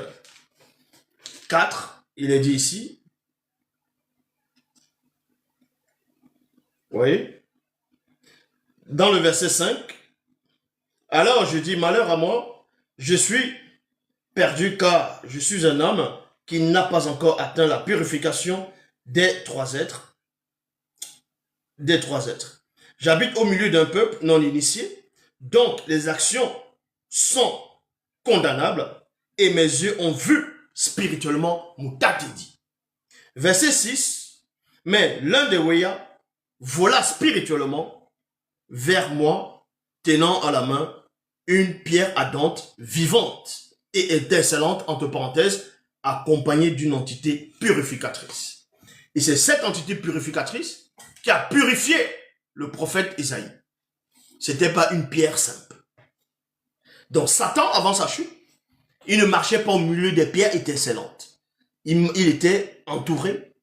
4, il est dit ici, vous voyez, dans le verset 5, alors je dis, malheur à moi, je suis perdu car je suis un homme qui n'a pas encore atteint la purification des trois êtres. J'habite au milieu d'un peuple non initié, donc les actions sont condamnables et mes yeux ont vu spirituellement Moutatidi. Verset 6. Mais l'un des Weya vola spirituellement vers moi, tenant à la main une pierre ardente, vivante et étincelante, entre parenthèses, accompagnée d'une entité purificatrice. Et c'est cette entité purificatrice qui a purifié le prophète Isaïe. C'était pas une pierre simple. Donc Satan, avant sa chute, il ne marchait pas au milieu des pierres étincelantes. Il était entouré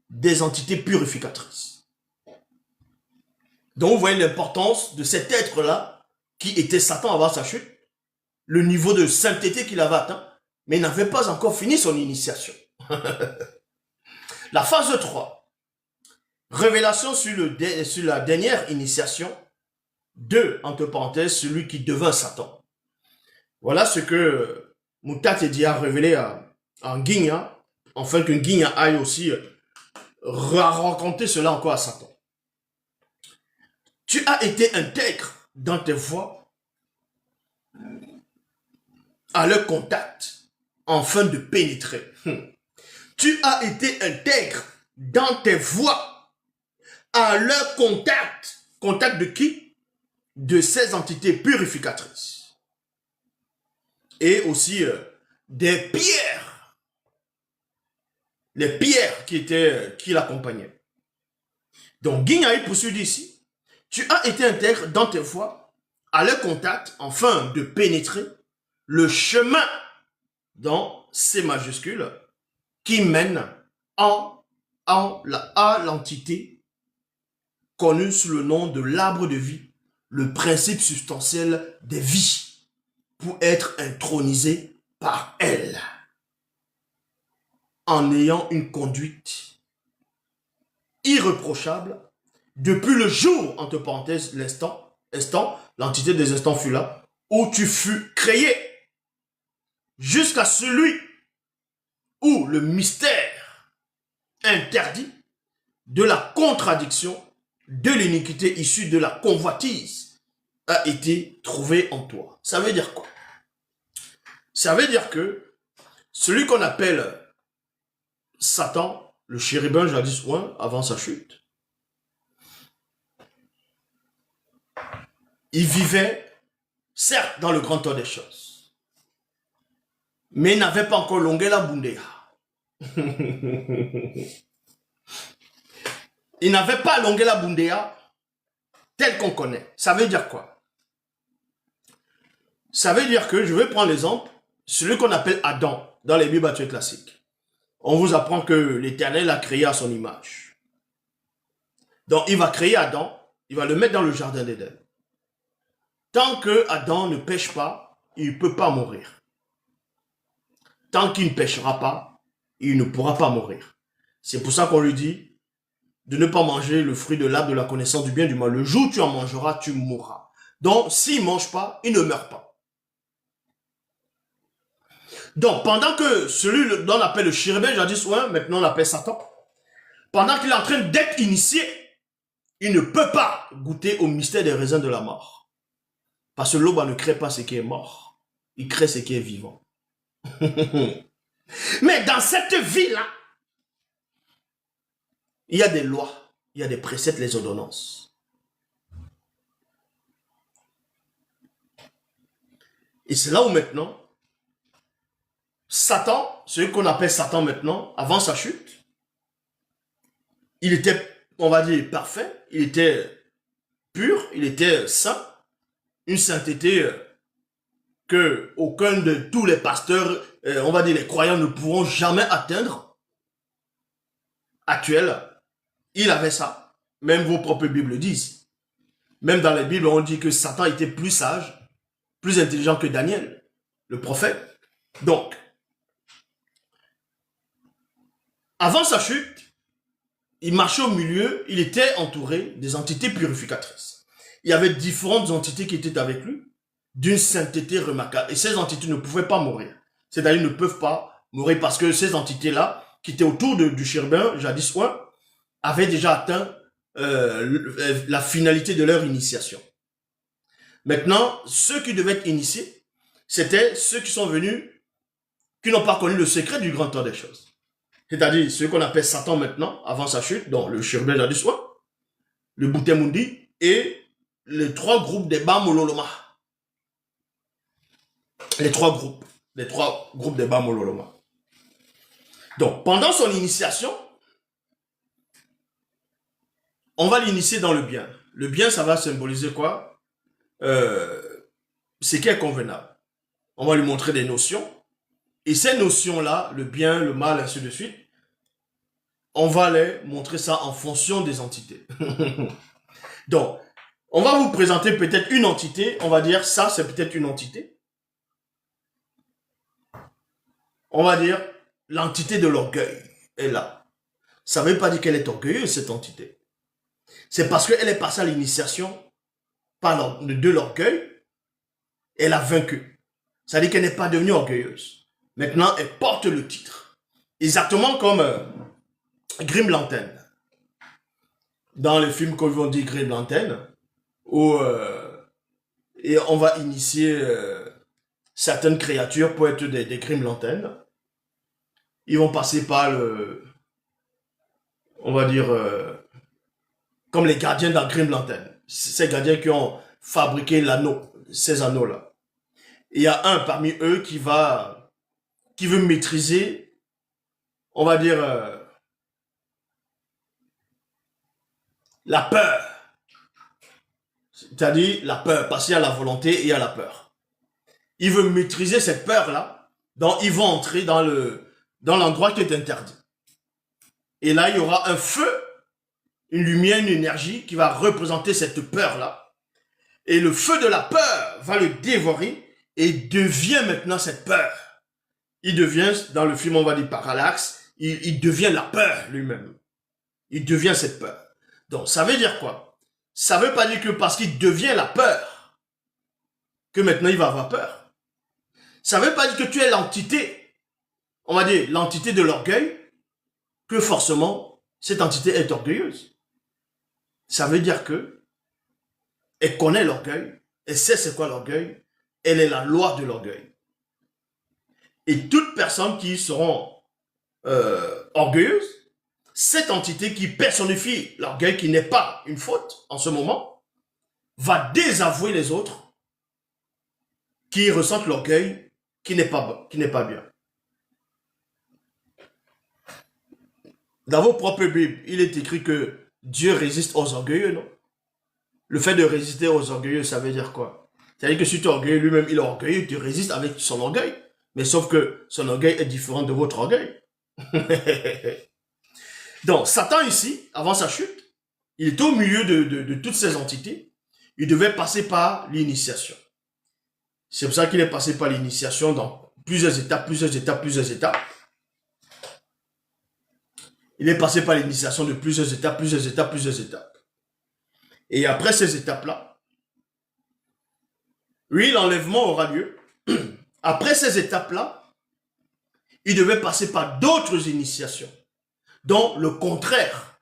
des entités purificatrices. Donc vous voyez l'importance de cet être-là qui était Satan avant sa chute, le niveau de sainteté qu'il avait atteint, mais il n'avait pas encore fini son initiation. La phase 3, révélation sur la dernière initiation de, entre parenthèses, celui qui devint Satan. Voilà ce que Moutat Edi a révélé à Guigna, afin que Guigna aille aussi raconter cela encore à Satan. Tu as été intègre dans tes voies à leur contact, afin de pénétrer. Tu as été intègre dans tes voies à leur contact. Contact de qui? De ces entités purificatrices. Et aussi des pierres. Les pierres qui l'accompagnaient. Donc Guignaï poursuit ici. Tu as été intègre dans tes voies à leur contact afin de pénétrer le chemin dans C majuscule qui mène à l'entité connue sous le nom de l'arbre de vie, le principe substantiel des vies, pour être intronisé par elle, en ayant une conduite irréprochable depuis le jour, entre parenthèses, l'entité des instants fut là, où tu fus créé, jusqu'à celui où le mystère interdit de la contradiction, de l'iniquité issue de la convoitise a été trouvé en toi. Ça veut dire quoi? Ça veut dire que celui qu'on appelle Satan, le chérubin jadis oint, avant sa chute, il vivait, certes, dans le grand temps des choses, mais il n'avait pas encore longué la bundea. Il n'avait pas longué la bundea telle qu'on connaît. Ça veut dire quoi? Ça veut dire que, je vais prendre l'exemple, celui qu'on appelle Adam, dans les Bibles classiques. On vous apprend que l'Éternel a créé à son image. Donc, il va créer Adam, il va le mettre dans le jardin d'Éden. Tant que Adam ne pêche pas, il ne peut pas mourir. Tant qu'il ne pêchera pas, il ne pourra pas mourir. C'est pour ça qu'on lui dit de ne pas manger le fruit de l'arbre de la connaissance du bien et du mal. Le jour où tu en mangeras, tu mourras. Donc, s'il ne mange pas, il ne meurt pas. Donc, pendant que celui dont on appelle le chérubin, jadis, ouais, maintenant on l'appelle Satan, pendant qu'il est en train d'être initié, il ne peut pas goûter au mystère des raisins de la mort. Parce que l'aube ne crée pas ce qui est mort. Il crée ce qui est vivant. Mais dans cette vie-là, il y a des lois, il y a des préceptes, les ordonnances. Et c'est là où maintenant, Satan, celui qu'on appelle Satan maintenant, avant sa chute, il était, on va dire, parfait, il était pur, il était saint, une sainteté que aucun de tous les pasteurs, on va dire les croyants, ne pourront jamais atteindre. Actuel, il avait ça. Même vos propres Bibles le disent. Même dans les Bibles, on dit que Satan était plus sage, plus intelligent que Daniel, le prophète. Donc, avant sa chute, il marchait au milieu, il était entouré des entités purificatrices. Il y avait différentes entités qui étaient avec lui, d'une sainteté remarquable. Et ces entités ne pouvaient pas mourir. C'est-à-dire ne peuvent pas mourir parce que ces entités-là, qui étaient autour du chérubin, jadis oint, avaient déjà atteint la finalité de leur initiation. Maintenant, ceux qui devaient être initiés, c'était ceux qui sont venus, qui n'ont pas connu le secret du grand temps des choses. c'est-à-dire ce qu'on appelle Satan maintenant, avant sa chute, donc le chérubin Jadiswa, le Boutemundi et les trois groupes des Bamololoma. Les trois groupes des Bamololoma. Donc, pendant son initiation, on va l'initier dans le bien. Le bien, ça va symboliser quoi? Ce qui est convenable. On va lui montrer des notions. Et ces notions-là, le bien, le mal, ainsi de suite, on va les montrer ça en fonction des entités. Donc, on va vous présenter peut-être une entité. On va dire, ça, c'est peut-être une entité. On va dire, l'entité de l'orgueil est là. Ça ne veut pas dire qu'elle est orgueilleuse, cette entité. C'est parce qu'elle est passée à l'initiation de l'orgueil, elle a vaincu. Ça veut dire qu'elle n'est pas devenue orgueilleuse. Maintenant, elle porte le titre. Exactement comme Grim Lantern. Dans le film qu'on va dire Grim Lantern, où et on va initier certaines créatures pour être des Grim Lantern. Ils vont passer par on va dire, comme les gardiens d'un Grim Lantern. Ces gardiens qui ont fabriqué l'anneau, ces anneaux-là. Il y a un parmi eux qui veut maîtriser, on va dire, la peur. C'est-à-dire la peur, parce qu'il y a la volonté et il y a la peur. Il veut maîtriser cette peur-là, donc ils vont entrer dans l'endroit qui est interdit. Et là, il y aura un feu, une lumière, une énergie qui va représenter cette peur-là. Et le feu de la peur va le dévorer et devient maintenant cette peur. Il devient, dans le film on va dire parallaxe, il devient la peur lui-même. Il devient cette peur. Donc ça veut dire quoi? Ça veut pas dire que parce qu'il devient la peur, que maintenant il va avoir peur. Ça veut pas dire que tu es l'entité, on va dire l'entité de l'orgueil, que forcément cette entité est orgueilleuse. Ça veut dire que elle connaît l'orgueil, elle sait c'est quoi l'orgueil, elle est la loi de l'orgueil. Et toute personne qui seront orgueilleuses, cette entité qui personnifie l'orgueil, qui n'est pas une faute en ce moment, va désavouer les autres qui ressentent l'orgueil qui n'est pas bien. Dans vos propres Bibles, il est écrit que Dieu résiste aux orgueilleux, non? Le fait de résister aux orgueilleux, ça veut dire quoi? C'est-à-dire que si tu es orgueilleux, lui-même il est orgueilleux, tu résistes avec son orgueil. Mais sauf que son orgueil est différent de votre orgueil. Donc, Satan ici, avant sa chute, il était au milieu de toutes ces entités. Il devait passer par l'initiation. C'est pour ça qu'il est passé par l'initiation dans plusieurs étapes. Il est passé par l'initiation de plusieurs étapes. Et après ces étapes-là, oui, l'enlèvement aura lieu. Après ces étapes-là, il devait passer par d'autres initiations, dont le contraire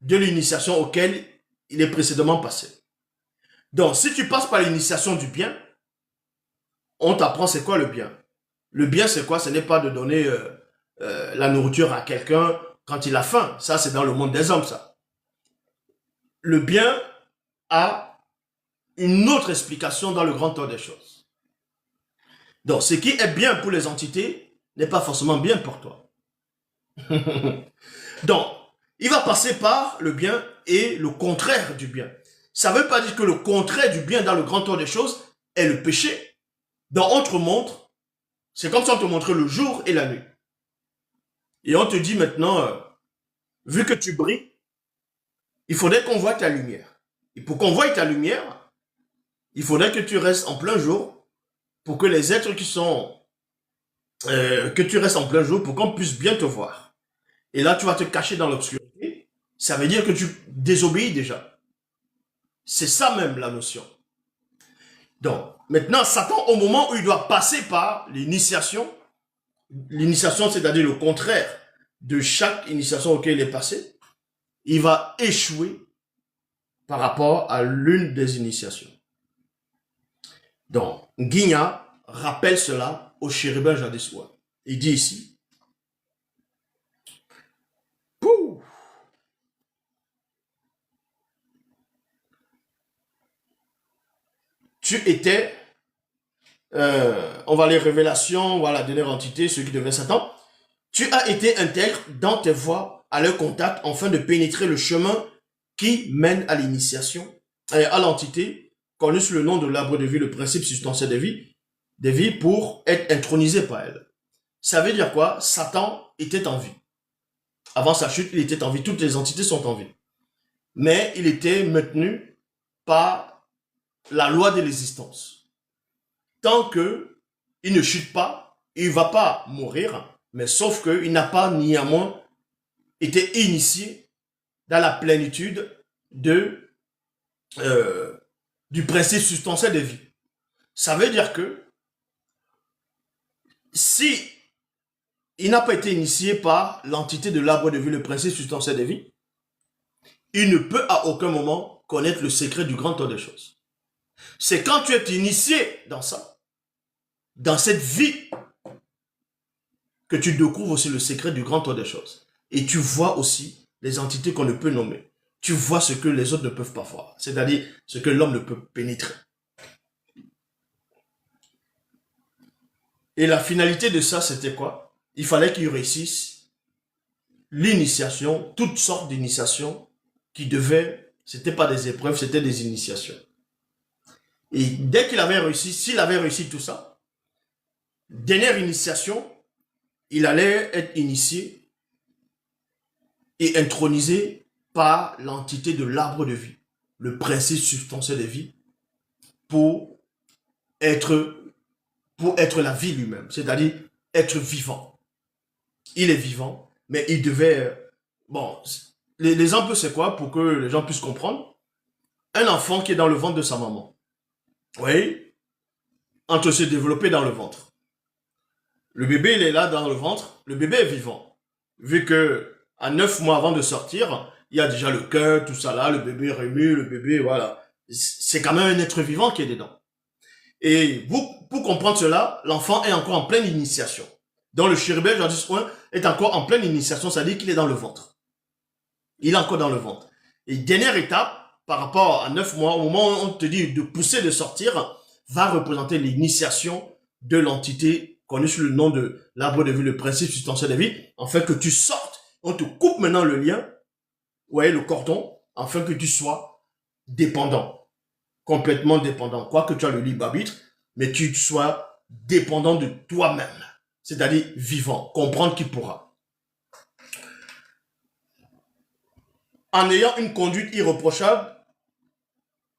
de l'initiation auquel il est précédemment passé. Donc, si tu passes par l'initiation du bien, on t'apprend c'est quoi le bien. Le bien, c'est quoi? Ce n'est pas de donner la nourriture à quelqu'un quand il a faim. Ça, c'est dans le monde des hommes, ça. Le bien a une autre explication dans le grand ordre des choses. Donc, ce qui est bien pour les entités n'est pas forcément bien pour toi. Donc, il va passer par le bien et le contraire du bien. Ça ne veut pas dire que le contraire du bien dans le grand ordre des choses est le péché. Donc, on te montre, c'est comme si on te montrait le jour et la nuit. Et on te dit maintenant, vu que tu brilles, il faudrait qu'on voie ta lumière. Et pour qu'on voie ta lumière, il faudrait que tu restes en plein jour pour que les êtres qui sont... que tu restes en plein jour pour qu'on puisse bien te voir. Et là, tu vas te cacher dans l'obscurité. Ça veut dire que tu désobéis déjà. C'est ça même la notion. Donc, maintenant, Satan, au moment où il doit passer par l'initiation, c'est-à-dire le contraire de chaque initiation auquel il est passé, il va échouer par rapport à l'une des initiations. Donc, Guignard rappelle cela au chérubin Jadiswa. Il dit ici, tu étais, on va les révélations, voilà, dernière entité, ce qui devait Satan, tu as été intègre dans tes voies à leur contact afin de pénétrer le chemin qui mène à l'initiation, à l'entité, connue sous le nom de l'arbre de vie, le principe substantiel des vies pour être intronisé par elle. Ça veut dire quoi? Satan était en vie. Avant sa chute, il était en vie. Toutes les entités sont en vie. Mais il était maintenu par la loi de l'existence. Tant que il ne chute pas, il ne va pas mourir, mais sauf qu'il n'a pas néanmoins été initié dans la plénitude de, du principe substantiel de vie. Ça veut dire que si il n'a pas été initié par l'entité de l'arbre de vie, le principe substantiel de vie, il ne peut à aucun moment connaître le secret du grand ordre des choses. C'est quand tu es initié dans ça, dans cette vie, que tu découvres aussi le secret du grand ordre des choses. Et tu vois aussi les entités qu'on ne peut nommer. Tu vois ce que les autres ne peuvent pas voir. C'est-à-dire ce que l'homme ne peut pénétrer. Et la finalité de ça, c'était quoi? Il fallait qu'il réussisse l'initiation, toutes sortes d'initiations qui devaient, c'était pas des épreuves, c'était des initiations. Et dès qu'il avait réussi, s'il avait réussi tout ça, dernière initiation, il allait être initié et intronisé par l'entité de l'arbre de vie, le principe substantiel de vie, pour être la vie lui-même, c'est-à-dire être vivant. Il est vivant, mais il devait... Bon, l'exemple c'est quoi pour que les gens puissent comprendre? Un enfant qui est dans le ventre de sa maman, oui, en train de se développer dans le ventre. Le bébé, il est là dans le ventre, le bébé est vivant. Vu que à 9 mois avant de sortir, il y a déjà le cœur, tout ça là, le bébé remue, le bébé, voilà. C'est quand même un être vivant qui est dedans. Et pour comprendre cela, l'enfant est encore en pleine initiation. Dans le chérubin, Jean 10 est encore en pleine initiation, c'est-à-dire qu'il est dans le ventre. Il est encore dans le ventre. Et dernière étape, par rapport à 9 mois, au moment où on te dit de pousser, de sortir, va représenter l'initiation de l'entité connue sous le nom de l'arbre de vie, le principe substantiel de vie, afin que tu sortes. On te coupe maintenant le lien, ouais, le cordon, afin que tu sois dépendant, complètement dépendant. Quoique tu as le libre arbitre, mais tu sois dépendant de toi-même, c'est-à-dire vivant, comprendre qui pourra. En ayant une conduite irréprochable,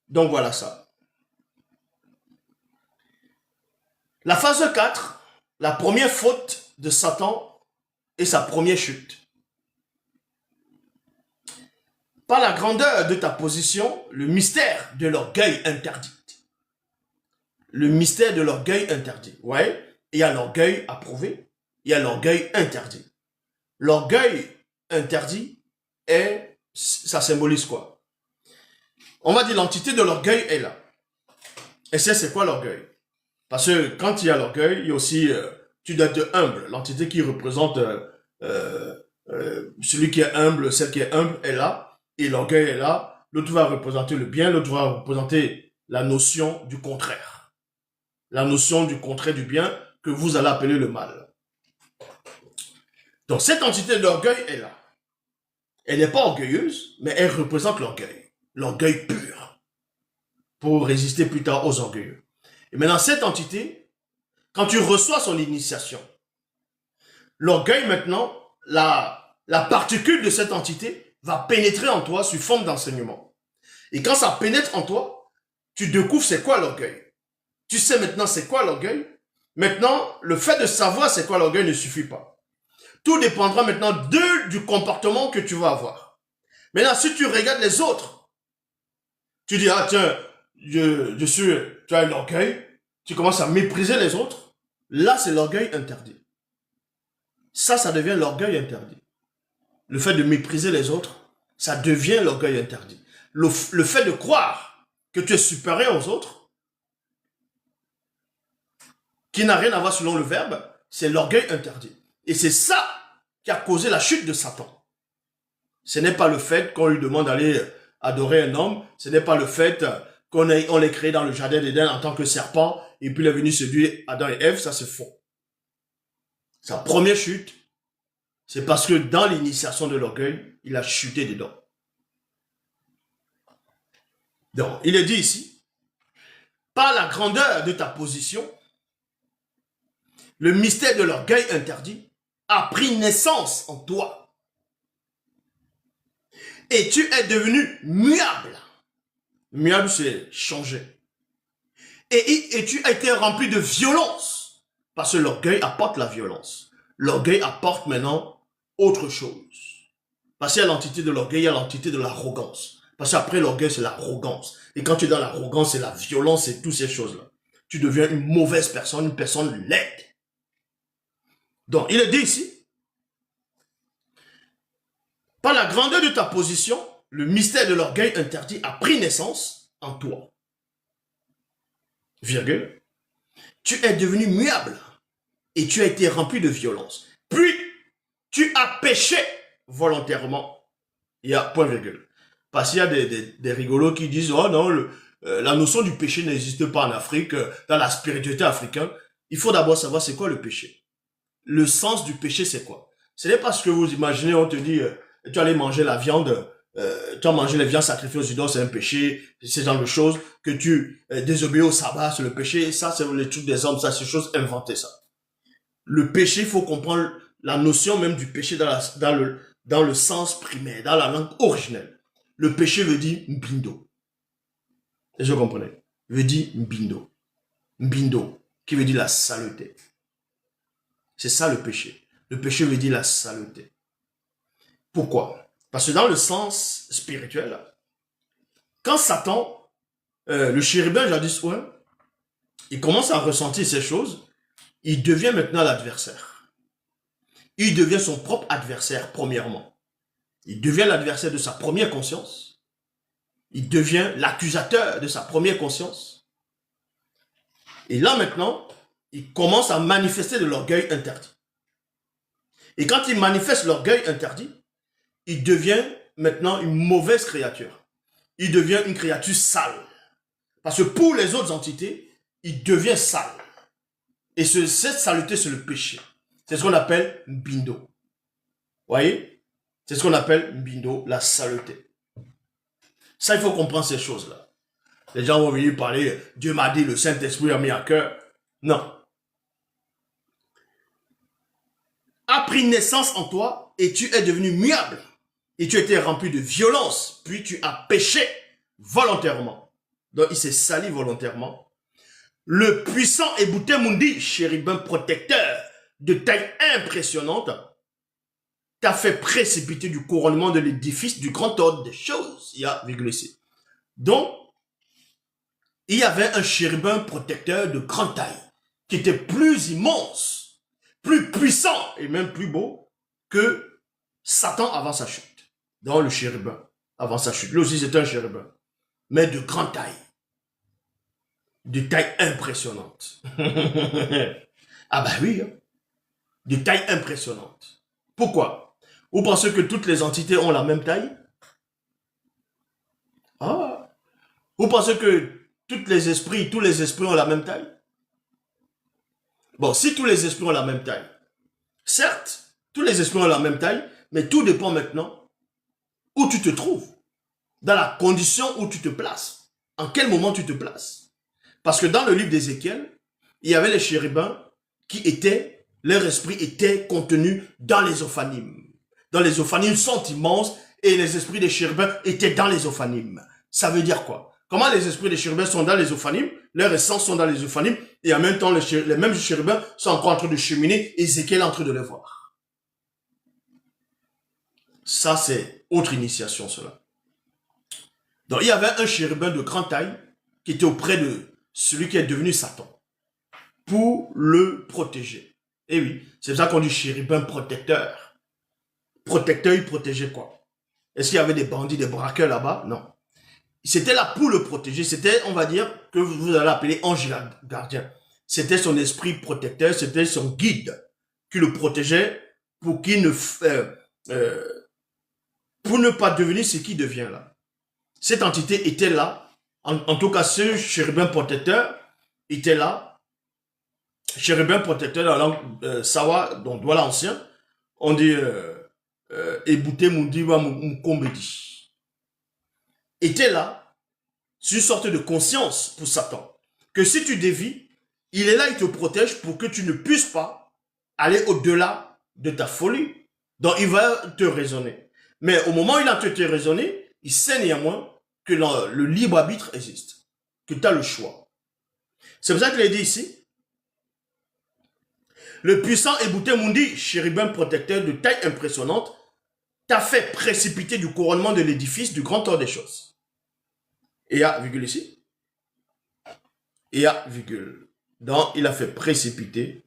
donc voilà ça. La phase 4, la première faute de Satan et sa première chute. Par la grandeur de ta position, le mystère de l'orgueil interdit. Le mystère de l'orgueil interdit. Ouais, il y a l'orgueil approuvé, il y a l'orgueil interdit. L'orgueil interdit ça symbolise quoi? On va dire l'entité de l'orgueil est là. Et c'est quoi l'orgueil? Parce que quand il y a l'orgueil, il y a aussi, tu dois être humble. L'entité qui représente celui qui est humble, celle qui est humble est là. Et l'orgueil est là. L'autre va représenter le bien, l'autre va représenter la notion du contraire. La notion du contraire du bien que vous allez appeler le mal. Donc cette entité de l'orgueil est là. Elle n'est pas orgueilleuse, mais elle représente l'orgueil. L'orgueil pur. Pour résister plus tard aux orgueilleux. Et maintenant, cette entité, quand tu reçois son initiation, l'orgueil maintenant, la particule de cette entité va pénétrer en toi sous forme d'enseignement. Et quand ça pénètre en toi, tu découvres c'est quoi l'orgueil. Tu sais maintenant c'est quoi l'orgueil. Maintenant, le fait de savoir c'est quoi l'orgueil ne suffit pas. Tout dépendra maintenant du comportement que tu vas avoir. Maintenant, si tu regardes les autres, tu dis, ah tiens, tu as l'orgueil, tu commences à mépriser les autres, là c'est l'orgueil interdit. Ça devient l'orgueil interdit. Le fait de mépriser les autres, ça devient l'orgueil interdit. Le fait de croire que tu es supérieur aux autres, qui n'a rien à voir selon le verbe, c'est l'orgueil interdit. Et c'est ça qui a causé la chute de Satan. Ce n'est pas le fait qu'on lui demande d'aller adorer un homme, ce n'est pas le fait on les créé dans le jardin d'Éden en tant que serpent, et puis il est venu séduire Adam et Ève, ça c'est faux. Sa première chute, c'est parce que dans l'initiation de l'orgueil, il a chuté dedans. Donc, il est dit ici, par la grandeur de ta position, le mystère de l'orgueil interdit a pris naissance en toi. Et tu es devenu muable. Muable, c'est changer. Et tu as été rempli de violence. Parce que l'orgueil apporte la violence. L'orgueil apporte maintenant autre chose. Parce qu'il y a l'entité de l'orgueil, il y a l'entité de l'arrogance. Parce qu'après l'orgueil, c'est l'arrogance. Et quand tu es dans l'arrogance, c'est la violence et toutes ces choses-là. Tu deviens une mauvaise personne, une personne laide. Donc, il est dit ici, par la grandeur de ta position, le mystère de l'orgueil interdit a pris naissance en toi. Virgule. Tu es devenu muable et tu as été rempli de violence. Puis, tu as péché volontairement. Il y a point virgule. Parce qu'il y a des rigolos qui disent, oh non, la notion du péché n'existe pas en Afrique, dans la spiritualité africaine. Il faut d'abord savoir c'est quoi le péché. Le sens du péché, c'est quoi? Ce n'est pas ce que vous imaginez, on te dit, tu allais manger la viande, tu as mangé les viandes sacrifiées aux idoles, c'est un péché, c'est ce genre de choses, que tu désobéis au sabbat, c'est le péché, ça c'est le truc des hommes, ça c'est chose inventée ça. Le péché, il faut comprendre la notion même du péché dans le sens primaire, dans la langue originelle. Le péché veut dire mbindo. Est-ce que vous comprenez? Veut dire mbindo. Mbindo, qui veut dire la saleté. C'est ça le péché. Le péché veut dire la saleté. Pourquoi? Parce que dans le sens spirituel, quand Satan, le chérubin jadis, ouais, il commence à ressentir ces choses, il devient maintenant l'adversaire. Il devient son propre adversaire, premièrement. Il devient l'adversaire de sa première conscience. Il devient l'accusateur de sa première conscience. Et là maintenant, il commence à manifester de l'orgueil interdit. Et quand il manifeste l'orgueil interdit, il devient maintenant une mauvaise créature. Il devient une créature sale. Parce que pour les autres entités, il devient sale. Et cette saleté, c'est le péché. C'est ce qu'on appelle Mbindo. Voyez? C'est ce qu'on appelle Mbindo, la saleté. Ça, il faut comprendre ces choses-là. Les gens vont venir parler, Dieu m'a dit, le Saint-Esprit a mis à cœur. Non. A pris naissance en toi et tu es devenu muable. Et tu as été rempli de violence, puis tu as péché volontairement. Donc il s'est sali volontairement. Le puissant Ebouté Mundi, chérubin protecteur de taille impressionnante, t'a fait précipiter du couronnement de l'édifice du grand ordre des choses. Il y a virgule ici. Donc, il y avait un chérubin protecteur de grande taille, qui était plus immense, plus puissant et même plus beau que Satan avant sa chute. Dans le chérubin, avant sa chute. Lui aussi, c'était un chérubin, mais de grande taille. De taille impressionnante. Ah bah oui, hein. De taille impressionnante. Pourquoi? Vous pensez que toutes les entités ont la même taille? Ah. Vous pensez que tous les esprits ont la même taille? Bon, si tous les esprits ont la même taille, certes, tous les esprits ont la même taille, mais tout dépend maintenant où tu te trouves, dans la condition où tu te places, en quel moment tu te places. Parce que dans le livre d'Ézéchiel, il y avait les chérubins qui étaient, leur esprit était contenu dans les ophanimes. Dans les ophanimes sont immenses et les esprits des chérubins étaient dans les ophanimes. Ça veut dire quoi? Comment les esprits des chérubins sont dans les ophanimes, leurs essences sont dans les ophanimes, et en même temps les mêmes chérubins sont encore en train de cheminer, et Ézéchiel est en train de les voir. Ça, c'est autre initiation, cela. Donc, il y avait un chérubin de grande taille qui était auprès de celui qui est devenu Satan pour le protéger. Et oui, c'est pour ça qu'on dit chérubin protecteur. Protecteur, il protégeait quoi? Est-ce qu'il y avait des bandits, des braqueurs là-bas? Non. C'était là pour le protéger. C'était, on va dire, que vous allez appeler ange gardien. C'était son esprit protecteur, c'était son guide qui le protégeait pour qu'il ne... pour ne pas devenir ce qu'il devient là. Cette entité était là En tout cas, ce chérubin protecteur était là. Chérubin protecteur dans la langue Sawa, donc voilà ancien. On dit Ebouté Moundiwa Mkombedi. Était là, c'est une sorte de conscience pour Satan. Que si tu dévis, il est là, il te protège pour que tu ne puisses pas aller au-delà de ta folie. Donc il va te raisonner. Mais au moment où il a te raisonner, il sait néanmoins que le libre arbitre existe. Que tu as le choix. C'est pour ça qu'il est dit ici. Le puissant Ebouté Mundi, chérubin protecteur de taille impressionnante, t'a fait précipiter du couronnement de l'édifice du grand ordre des choses. Et il y a virgule ici. Et il y a virgule. Donc, il a fait précipiter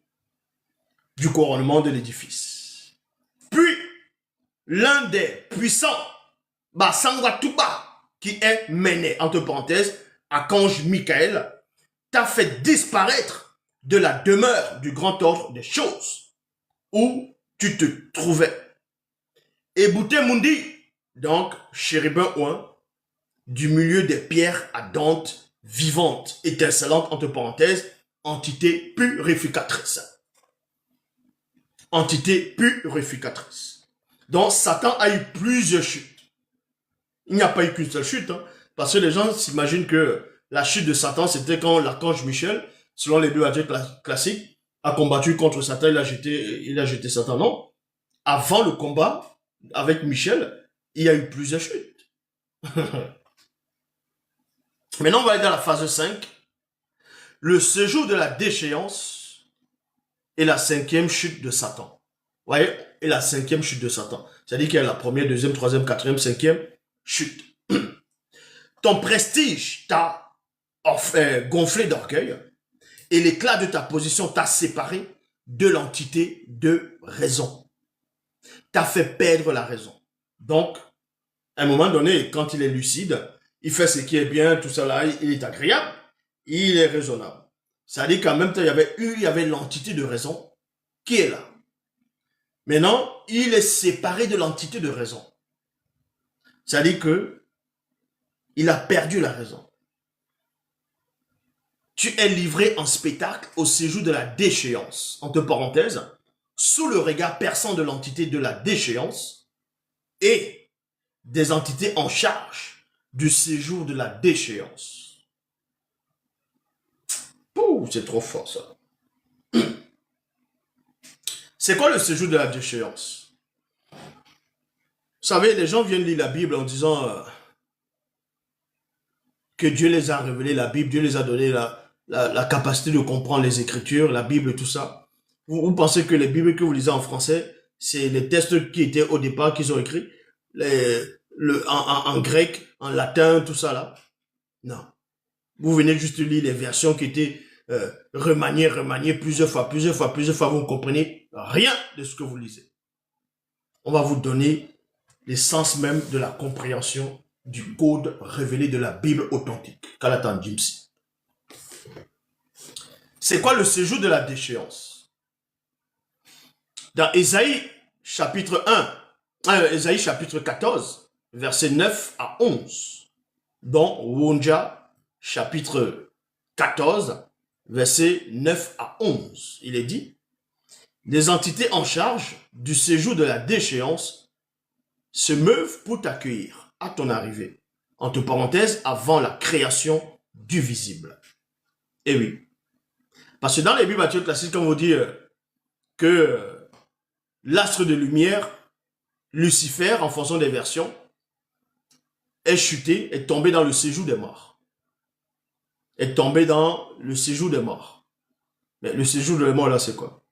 du couronnement de l'édifice. Puis, l'un des puissants, Sangwatuba, qui est mené, entre parenthèses, archange Michael, t'a fait disparaître de la demeure du grand ordre des choses où tu te trouvais. Ebouté Mundi, donc chérubin ouin, du milieu des pierres ardentes, vivantes, étincelantes, entre parenthèses, entité purificatrice. Entité purificatrice. Donc Satan a eu plusieurs chutes. Il n'y a pas eu qu'une seule chute, hein, parce que les gens s'imaginent que la chute de Satan, c'était quand l'archange Michel, selon les deux adeptes classiques, a combattu contre Satan, il a jeté Satan. Non. Avant le combat, avec Michel, il y a eu plusieurs chutes. Maintenant, on va aller dans la phase 5. Le séjour de la déchéance et la 5e chute de Satan. Vous voyez? Et la 5e chute de Satan. C'est-à-dire qu'il y a la première, deuxième, troisième, quatrième, 5e chute. Ton prestige t'a gonflé d'orgueil et l'éclat de ta position t'a séparé de l'entité de raison. T'a fait perdre la raison. Donc, à un moment donné, quand il est lucide, il fait ce qui est bien, tout ça là, il est agréable, il est raisonnable. Ça dit qu'en même temps, il y avait l'entité de raison qui est là. Maintenant, il est séparé de l'entité de raison. Ça dit que il a perdu la raison. Tu es livré en spectacle au séjour de la déchéance, entre parenthèses, sous le regard perçant de l'entité de la déchéance et des entités en charge du séjour de la déchéance. Pouh, c'est trop fort ça. C'est quoi le séjour de la déchéance? Vous savez, les gens viennent lire la Bible en disant que Dieu les a révélé la Bible, Dieu les a donné la capacité de comprendre les Écritures, la Bible et tout ça. Vous pensez que les Bibles que vous lisez en français, c'est les textes qui étaient au départ, qu'ils ont écrits en grec, en latin, tout ça là? Non. Vous venez juste lire les versions qui étaient remaniées plusieurs fois, vous ne comprenez rien de ce que vous lisez. On va vous donner l'essence même de la compréhension du code révélé de la Bible authentique. Kalatan Jimsi. C'est quoi le séjour de la déchéance? Dans Ésaïe chapitre 1, Ésaïe chapitre 14, versets 9 à 11, dans Wonja chapitre 14, versets 9 à 11, il est dit: les entités en charge du séjour de la déchéance se meuvent pour t'accueillir à ton arrivée, entre parenthèses, avant la création du visible. Et oui. Parce que dans les Bibles classiques, on vous dit que l'astre de lumière, Lucifer, en fonction des versions, est chuté, est tombé dans le séjour des morts. Est tombé dans le séjour des morts. Mais le séjour des morts, là, c'est quoi?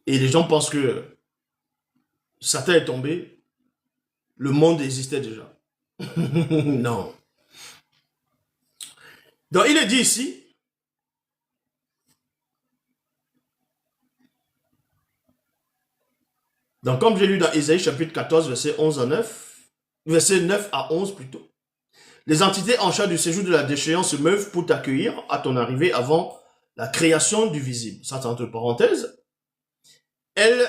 Et les gens pensent que Satan est tombé, le monde existait déjà. Non. Donc, il est dit ici, donc comme j'ai lu dans Ésaïe chapitre 14, verset 11 à 9, verset 9 à 11 plutôt, les entités en charge du séjour de la déchéance se meuvent pour t'accueillir à ton arrivée avant la création du visible. Ça, c'est entre parenthèses. Elles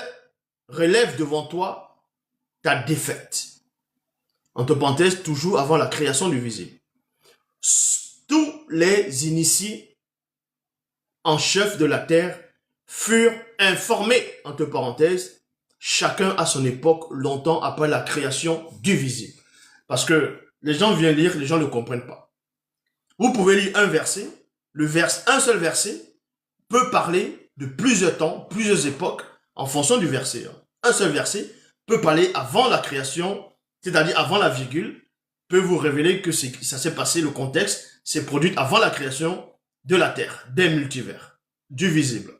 relèvent devant toi ta défaite. entre parenthèses, toujours avant la création du visible. Tous les initiés en chef de la terre furent informés, entre parenthèses, chacun à son époque, longtemps après la création du visible. Parce que les gens viennent lire, les gens ne comprennent pas. Vous pouvez lire un verset, un seul verset peut parler de plusieurs temps, plusieurs époques, en fonction du verset. Un seul verset peut parler avant la création, c'est-à-dire avant la virgule, peut vous révéler que ça s'est passé, le contexte s'est produit avant la création de la Terre, des multivers, du visible.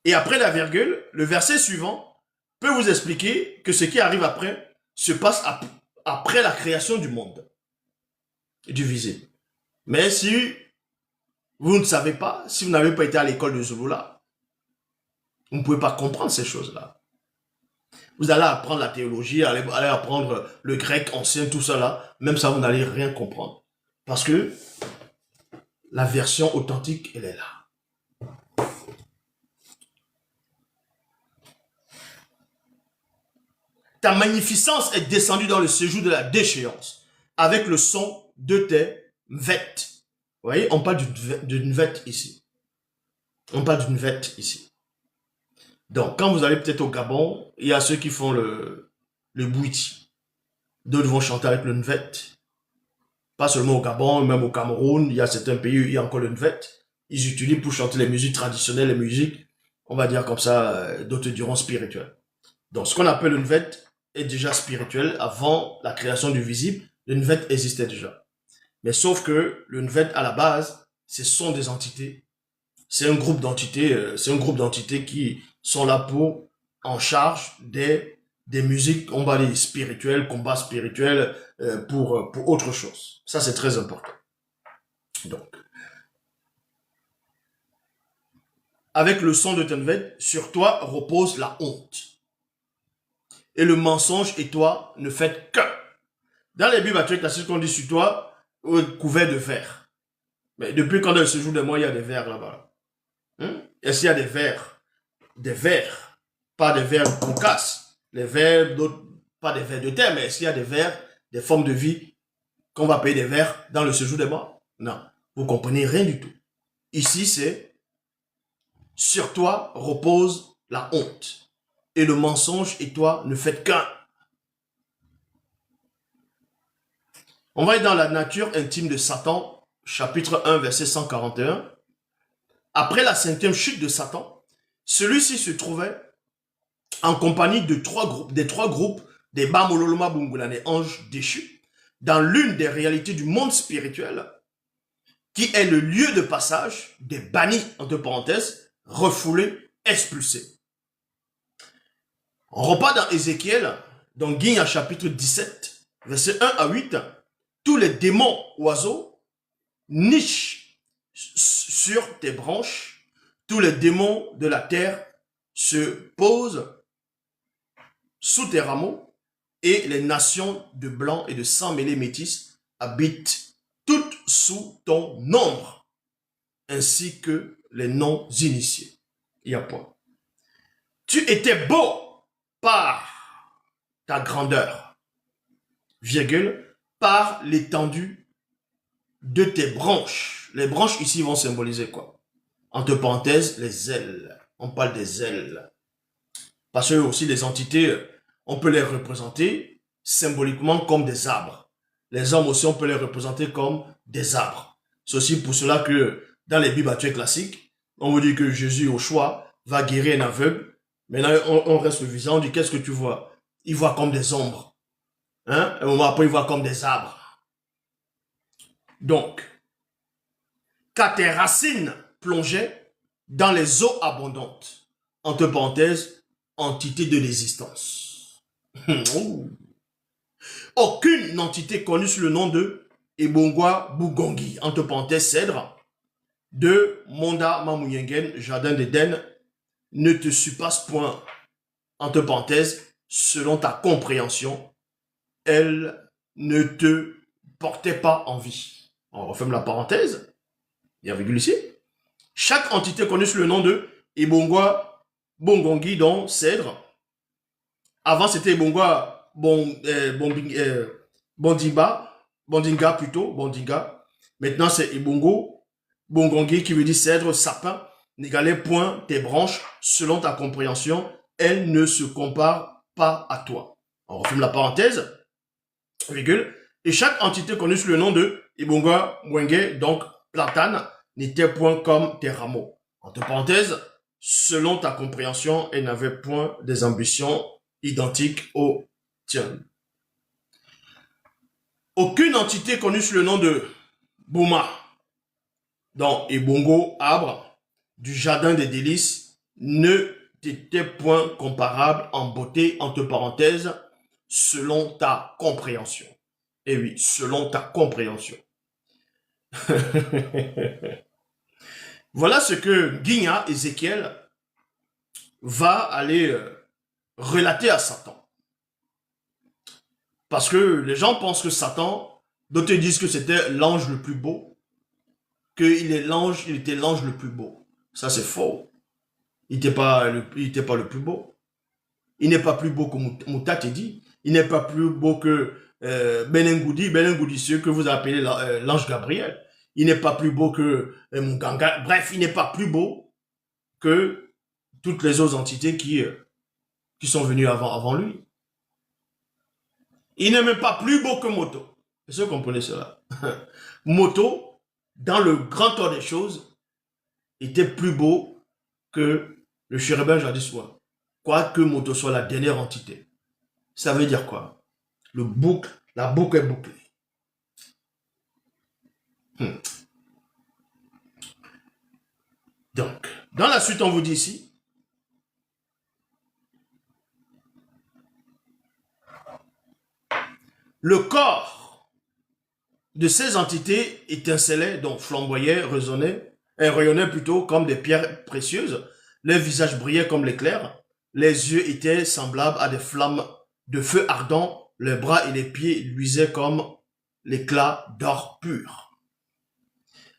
Et après la virgule, le verset suivant peut vous expliquer que ce qui arrive après se passe après la création du monde, du visible. Mais si vous ne savez pas, si vous n'avez pas été à l'école de Zouloula, vous ne pouvez pas comprendre ces choses-là. Vous allez apprendre la théologie, allez apprendre le grec ancien, tout ça là, même ça, vous n'allez rien comprendre. Parce que la version authentique, elle est là. Ta magnificence est descendue dans le séjour de la déchéance, avec le son de tes vêtes. Vous voyez, on parle d'une vête ici. On parle d'une vête ici. Donc, quand vous allez peut-être au Gabon, il y a ceux qui font le bouiti. D'autres vont chanter avec le nvet. Pas seulement au Gabon, même au Cameroun, il y a certains pays où il y a encore le nvet. Ils utilisent pour chanter les musiques traditionnelles, les musiques, on va dire comme ça, d'autres diront spirituelles. Donc, ce qu'on appelle le nvet est déjà spirituel. Avant la création du visible, le nvet existait déjà. Mais sauf que le nvet, à la base, ce sont des entités. C'est un groupe d'entités qui sont là pour en charge des musiques, on va dire spirituelles, combats spirituels, pour autre chose. Ça, c'est très important. Donc, avec le son de Tenvet, sur toi repose la honte. Et le mensonge et toi ne faites qu'un. Dans les Bibles classiques, on dit sur toi, couvert de verre. Mais depuis quand il se joue de moi, il y a des verres là-bas. Est-ce qu'il y a des verres? Des verres. Pas des verres qu'on casse. Les verres, pas des verres de terre, mais est-ce qu'il y a des verres, des formes de vie qu'on va payer des verres dans le séjour des morts? Non. Vous comprenez rien du tout. Ici, c'est sur toi repose la honte. Et le mensonge et toi ne faites qu'un. On va être dans la nature intime de Satan, chapitre 1, verset 141. Après la 5e chute de Satan, celui-ci se trouvait en compagnie des trois groupes des Bamololoma Bungula, des anges déchus, dans l'une des réalités du monde spirituel, qui est le lieu de passage des bannis, entre parenthèses, refoulés, expulsés. On repart dans Ézéchiel, dans Guigne, chapitre 17, verset 1 à 8, tous les démons oiseaux nichent sur tes branches, tous les démons de la terre se posent sous tes rameaux, et les nations de blancs et de sang mêlés métis habitent toutes sous ton ombre, ainsi que les non-initiés. Il y a point. Tu étais beau par ta grandeur, virgule, par l'étendue de tes branches. Les branches ici vont symboliser quoi? Entre parenthèses, les ailes. On parle des ailes. Parce que aussi les entités, on peut les représenter symboliquement comme des arbres. Les hommes aussi, on peut les représenter comme des arbres. C'est aussi pour cela que dans les Bibles actuelles classiques, on vous dit que Jésus au choix va guérir un aveugle. Maintenant, on reste le visage, on dit qu'est-ce que tu vois? Il voit comme des ombres. Hein? Un moment après, il voit comme des arbres. Donc, car tes racines plongeaient dans les eaux abondantes. Entre parenthèses, entité de l'existence. Aucune entité connue sous le nom de Ebongwa Bugongi, entre parenthèses cèdre, de Monda Mamuyengen, jardin d'Éden, ne te surpasse point, entre parenthèses, selon ta compréhension, elle ne te portait pas en vie. On referme la parenthèse, il y a virgule ici. Chaque entité connue sous le nom de Ebongwa Bongongi, dont cèdre. Avant, c'était Ebongwa Bondinga plutôt, Bondinga. Maintenant, c'est Ibongo, Bongongé qui veut dire cèdre, sapin. N'égalez point tes branches selon ta compréhension. Elles ne se comparent pas à toi. On referme la parenthèse, virgule. Et chaque entité connue sous le nom de Ibonga, Mwenge, donc platane, n'était point comme tes rameaux. Entre parenthèses, selon ta compréhension, elles n'avaient point des ambitions identiques aux tiennes. Aucune entité connue sous le nom de Bouma, donc Ibongo, arbre, du jardin des délices, ne t'était point comparable en beauté, entre parenthèses, selon ta compréhension. Et oui, selon ta compréhension. Voilà ce que Guigna, Ézéchiel, va aller relater à Satan. Parce que les gens pensent que Satan, d'autres disent que c'était l'ange le plus beau, qu'il était l'ange le plus beau. Ça, c'est faux. Il n'était pas le plus beau. Il n'est pas plus beau que Moutat dit. Il n'est pas plus beau que Benengoudi, ceux que vous appelez l'ange Gabriel. Il n'est pas plus beau que Munganga. Bref, il n'est pas plus beau que toutes les autres entités qui sont venues avant lui. Il n'est même pas plus beau que Moto. Est-ce que vous comprenez cela? Moto, dans le grand ordre des choses, était plus beau que le chérubin jadis-soir. Quoique Moto soit la dernière entité. Ça veut dire quoi? La boucle est bouclée. Donc, dans la suite, on vous dit ici, le corps de ces entités étincelait, donc flamboyait, rayonnait plutôt comme des pierres précieuses. Leurs visages brillaient comme l'éclair. Les yeux étaient semblables à des flammes de feu ardent. Les bras et les pieds luisaient comme l'éclat d'or pur.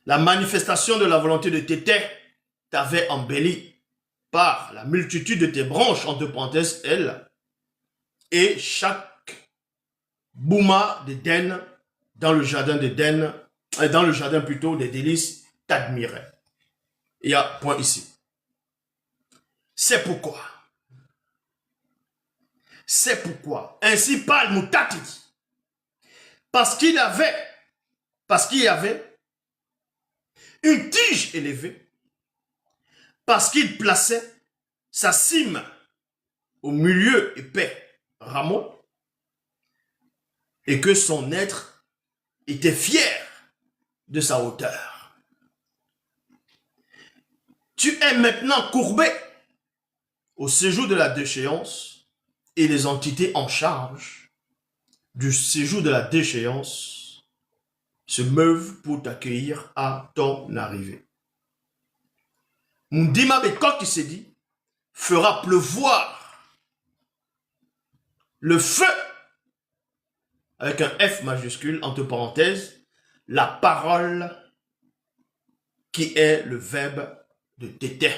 La manifestation de la volonté de Tété t'avait embelli par la multitude de tes branches, entre parenthèses, elles, et chaque bouma d'Éden dans le jardin d'Éden, dans le jardin plutôt des délices, t'admirait. Il y a point ici. C'est pourquoi. Ainsi parle Moutati. Parce qu'il y avait une tige élevée, parce qu'il plaçait sa cime au milieu épais rameau, et que son être était fier de sa hauteur. Tu es maintenant courbé au séjour de la déchéance, et les entités en charge du séjour de la déchéance se meuvent pour t'accueillir à ton arrivée. Mundima Bekok qui s'est dit fera pleuvoir le feu avec un F majuscule entre parenthèses, la parole qui est le verbe de Tété,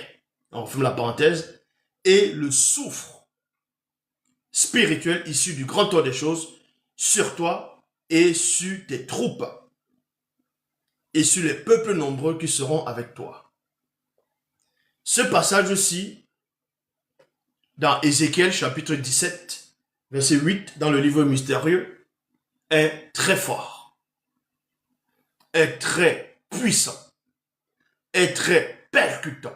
on ferme la parenthèse, et le soufre spirituel issu du grand ordre des choses sur toi et sur tes troupes et sur les peuples nombreux qui seront avec toi. Ce passage-ci, dans Ézéchiel chapitre 17, verset 8, dans le livre mystérieux, est très fort, est très puissant, est très percutant,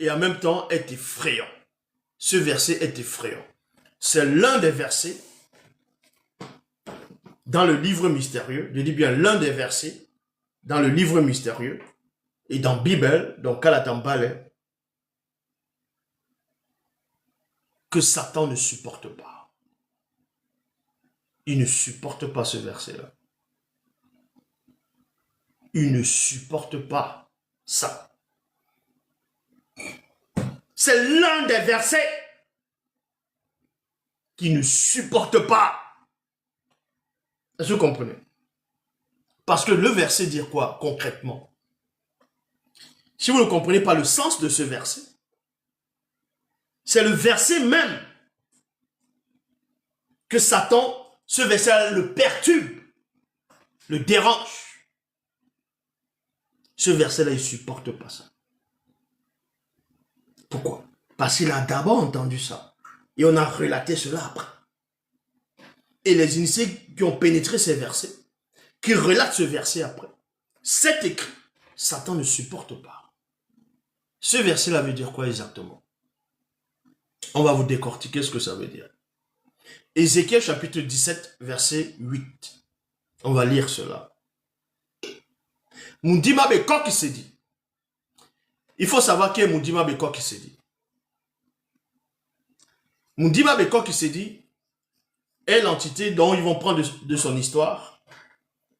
et en même temps est effrayant. Ce verset est effrayant. C'est l'un des versets dans le livre mystérieux, je dis bien l'un des versets dans le livre mystérieux et dans Bible, dans Kalatambale, que Satan ne supporte pas. Il ne supporte pas ce verset-là. Il ne supporte pas ça. C'est l'un des versets qui ne supporte pas. Est-ce que vous comprenez? Parce que le verset dit quoi concrètement? Si vous ne comprenez pas le sens de ce verset, c'est le verset même que Satan, ce verset le perturbe, le dérange. Ce verset-là, il ne supporte pas ça. Pourquoi? Parce qu'il a d'abord entendu ça. Et on a relaté cela après. Et les initiés qui ont pénétré ces versets, qui relatent ce verset après, c'est écrit, Satan ne supporte pas. Ce verset-là veut dire quoi exactement? On va vous décortiquer ce que ça veut dire. Ézéchiel chapitre 17, verset 8. On va lire cela. Moundima Bekok qui s'est dit. Il faut savoir qui est Moundima Bekok qui s'est dit. Moundima Bekok qui s'est dit est l'entité dont ils vont prendre de son histoire.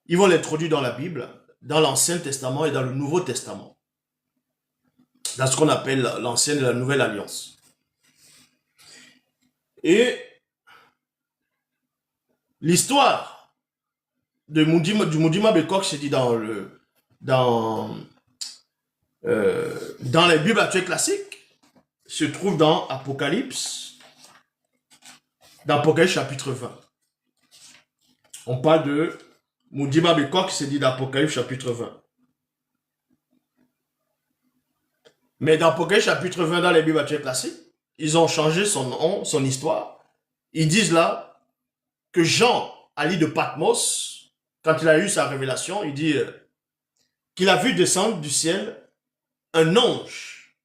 Ils vont l'introduire dans la Bible, dans l'Ancien Testament et dans le Nouveau Testament. Dans ce qu'on appelle l'Ancienne et la Nouvelle Alliance. Et l'histoire du Moundima Bekok s'est dit dans les Bibles actuelles classiques, se trouve dans Apocalypse, chapitre 20. On parle de Moundima Bekok qui s'est dit dans Apocalypse chapitre 20. Mais dans Apocalypse chapitre 20, dans les Bibles actuelles classiques, ils ont changé son nom, son histoire. Ils disent là que Jean, à l'île de Patmos, quand il a eu sa révélation, il dit qu'il a vu descendre du ciel un ange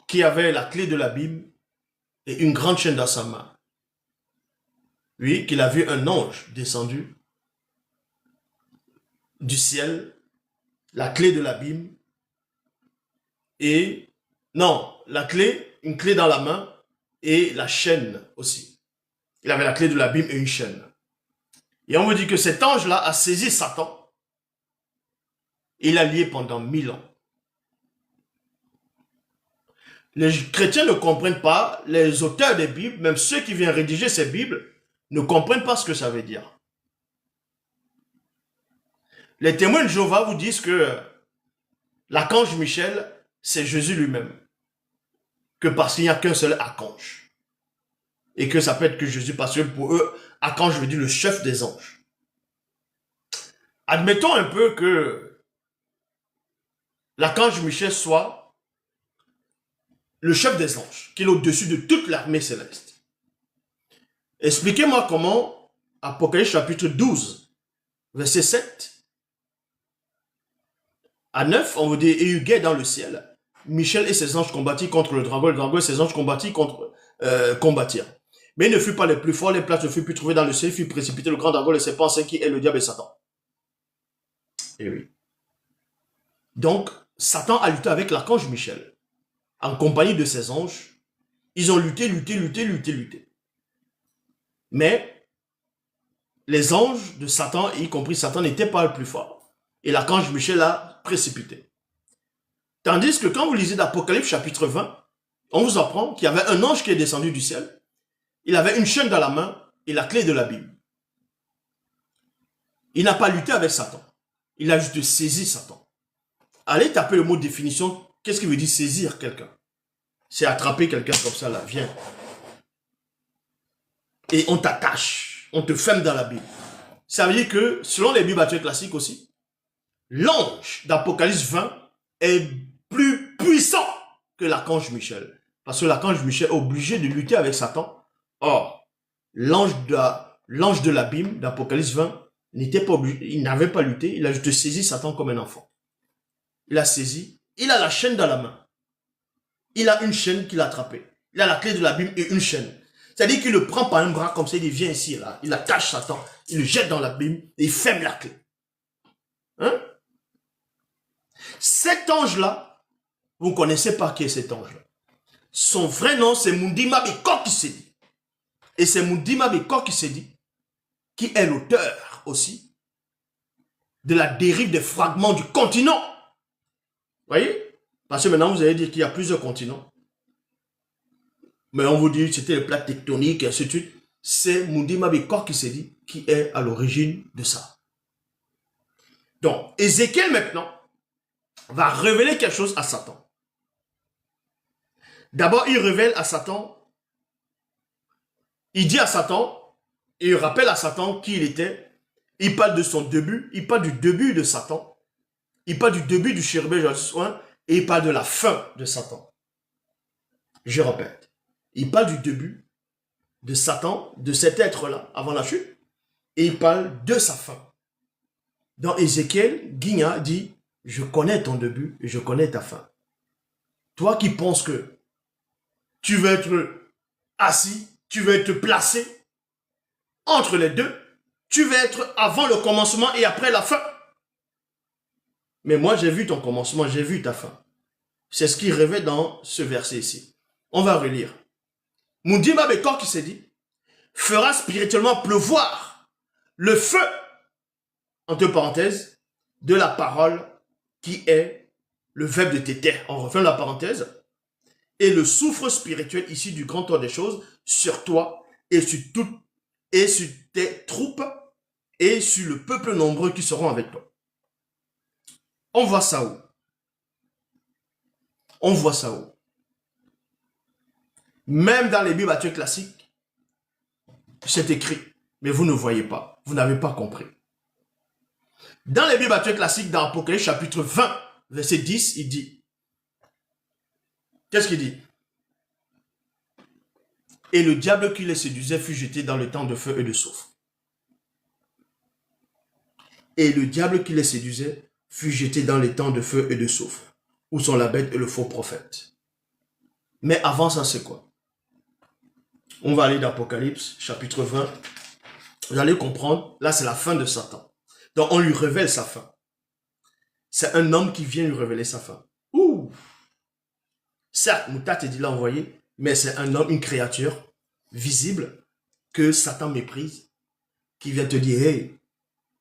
qui avait la clé de l'abîme et une grande chaîne dans sa main. Oui, qu'il a vu un ange descendu du ciel, la clé de l'abîme et... Non, la clé, une clé dans la main et la chaîne aussi. Il avait la clé de l'abîme et une chaîne. Et on me dit que cet ange-là a saisi Satan. Il l'a lié pendant 1000 ans. Les chrétiens ne comprennent pas, les auteurs des Bibles, même ceux qui viennent rédiger ces Bibles, ne comprennent pas ce que ça veut dire. Les témoins de Jéhovah vous disent que l'archange Michel, c'est Jésus lui-même. Que parce qu'il n'y a qu'un seul archange. Et que ça peut être que Jésus, parce que pour eux, archange veut dire le chef des anges. Admettons un peu que l'archange Michel soit le chef des anges, qui est au-dessus de toute l'armée céleste. Expliquez-moi comment, Apocalypse chapitre 12, verset 7 à 9, on vous dit, et eut guerre dans le ciel. Michel et ses anges combattirent contre le dragon et ses anges combattirent. Mais il ne fut pas les plus forts, les places ne furent plus trouvées dans le ciel, il fut précipité le grand dragon, le serpent saint qui est le diable et Satan. Et oui. Donc, Satan a lutté avec l'archange Michel, en compagnie de ses anges. Ils ont lutté. Mais, les anges de Satan, y compris Satan, n'étaient pas le plus fort. Et l'archange Michel a précipité. Tandis que quand vous lisez d'Apocalypse chapitre 20, on vous apprend qu'il y avait un ange qui est descendu du ciel. Il avait une chaîne dans la main et la clé de la Bible. Il n'a pas lutté avec Satan. Il a juste saisi Satan. Allez taper le mot définition. Qu'est-ce qui veut dire saisir quelqu'un? C'est attraper quelqu'un comme ça là. Viens. Et on t'attache. On te ferme dans la Bible. Ça veut dire que, selon les Bibles actuelles classiques aussi, l'ange d'Apocalypse 20 est plus puissant que l'archange Michel. Parce que l'archange Michel est obligé de lutter avec Satan. Or, l'ange de l'abîme d'Apocalypse 20 n'était pas obligé, il n'avait pas lutté, il a juste saisi Satan comme un enfant. Il a saisi, il a la chaîne dans la main. Il a une chaîne qu'il a attrapée. Il a la clé de l'abîme et une chaîne. C'est-à-dire qu'il le prend par un bras comme ça, il dit viens ici, là. Il attache Satan, il le jette dans l'abîme et il ferme la clé. Hein? Cet ange-là, vous ne connaissez pas qui est cet ange-là. Son vrai nom, c'est Moundima Bekok qui s'est dit. Et c'est Moundima Bekok qui s'est dit, qui est l'auteur aussi de la dérive des fragments du continent. Vous voyez? Parce que maintenant, vous allez dire qu'il y a plusieurs continents. Mais on vous dit que c'était le plat tectonique et ainsi de suite. C'est Moundima Bekok qui s'est dit, qui est à l'origine de ça. Donc, Ézéchiel maintenant va révéler quelque chose à Satan. D'abord, il révèle à Satan, il dit à Satan, et il rappelle à Satan qui il était. Il parle de son début, il parle du début de Satan, il parle du début du chérubin soin, et il parle de la fin de Satan. Je répète, il parle du début de Satan, de cet être-là, avant la chute, et il parle de sa fin. Dans Ézéchiel, Guigna dit, je connais ton début et je connais ta fin. Toi qui penses que tu vas être assis, tu vas être placé entre les deux, tu vas être avant le commencement et après la fin. Mais moi, j'ai vu ton commencement, j'ai vu ta fin. C'est ce qui révèle dans ce verset ici. On va relire. Moundiba Bekor qui s'est dit, fera spirituellement pleuvoir le feu, entre parenthèses, de la parole qui est le verbe de tes terres. On referme la parenthèse. Et le soufre spirituel issu du grand ordre des choses sur toi et sur tes troupes et sur le peuple nombreux qui seront avec toi. On voit ça où? On voit ça où? Même dans les Bibles actuelles classiques, c'est écrit, mais vous ne voyez pas, vous n'avez pas compris. Dans les Bibles actuelles classiques, dans Apocalypse chapitre 20, verset 10, il dit, qu'est-ce qu'il dit? Et le diable qui les séduisait fut jeté dans le temps de feu et de soufre. Et le diable qui les séduisait fut jeté dans les temps de feu et de soufre, où sont la bête et le faux prophète. Mais avant ça, c'est quoi? On va aller dans Apocalypse, chapitre 20. Vous allez comprendre, là c'est la fin de Satan. Donc on lui révèle sa fin. C'est un homme qui vient lui révéler sa fin. Ouh! Certes, Moutat est dit là envoyé, mais c'est un homme, une créature visible que Satan méprise, qui vient te dire, hey,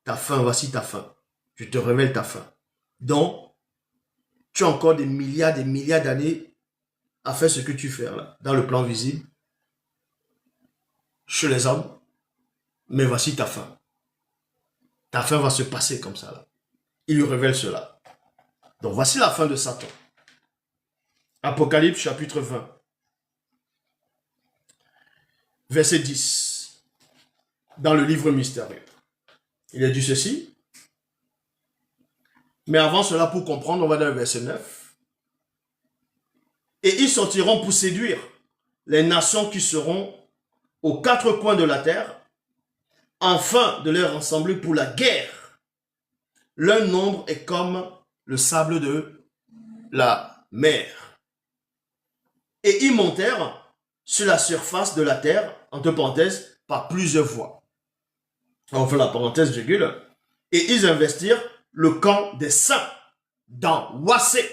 ta fin, voici ta fin. Je te révèle ta fin. Donc, tu as encore des milliards d'années à faire ce que tu fais là, dans le plan visible, chez les hommes, mais voici ta fin. Ta fin va se passer comme ça là. Il lui révèle cela. Donc, voici la fin de Satan. Apocalypse chapitre 20. Verset 10. Dans le livre mystérieux. Il a dit ceci. Mais avant cela, pour comprendre, on va dans le verset 9. Et ils sortiront pour séduire les nations qui seront aux quatre coins de la terre, afin de les rassembler pour la guerre. Leur nombre est comme le sable de la mer. Et ils montèrent sur la surface de la terre, entre parenthèses, par plusieurs fois. On fait la parenthèse virgule. Et ils investirent le camp des saints dans Wassé,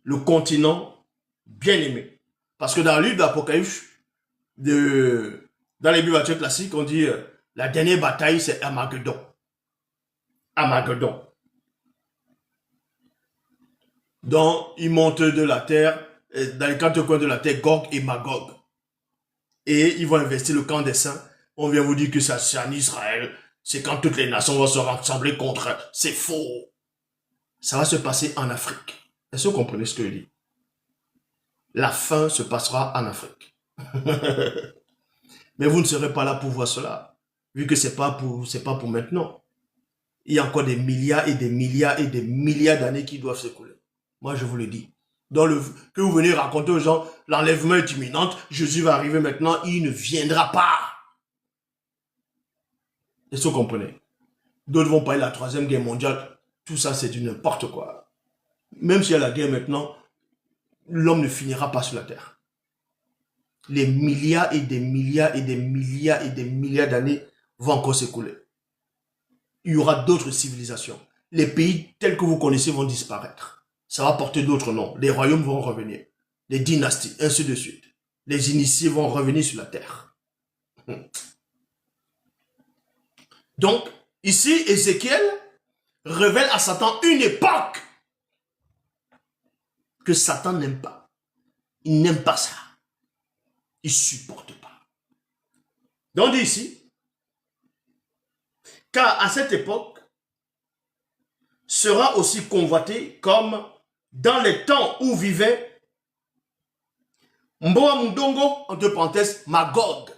le continent bien-aimé. Parce que dans le livre d'Apocalypse, dans les Bibles classiques, on dit la dernière bataille, c'est Armageddon. Armageddon. Donc, ils montent de la terre, dans les quatre coins de la terre, Gog et Magog. Et ils vont investir le camp des saints. On vient vous dire que c'est en Israël. C'est quand toutes les nations vont se rassembler contre eux. C'est faux. Ça va se passer en Afrique. Est-ce que vous comprenez ce que je dis? La fin se passera en Afrique. Mais vous ne serez pas là pour voir cela. Vu que c'est pas pour maintenant. Il y a encore des milliards et des milliards et des milliards d'années qui doivent s'écouler. Moi, je vous le dis. Que vous venez raconter aux gens, l'enlèvement est imminent, Jésus va arriver maintenant, il ne viendra pas. Est-ce que vous comprenez? D'autres vont parler de la troisième guerre mondiale. Tout ça, c'est du n'importe quoi. Même s'il y a la guerre maintenant, l'homme ne finira pas sur la terre. Les milliards et des milliards et des milliards et des milliards d'années vont encore s'écouler. Il y aura d'autres civilisations. Les pays tels que vous connaissez vont disparaître. Ça va porter d'autres noms. Les royaumes vont revenir. Les dynasties, ainsi de suite. Les initiés vont revenir sur la terre. Donc, ici, Ézéchiel révèle à Satan une époque que Satan n'aime pas. Il n'aime pas ça. Il ne supporte pas. Donc, on dit ici, car à cette époque, sera aussi convoité comme dans les temps où vivaient Mboa Mundongo, entre parenthèses, Magog.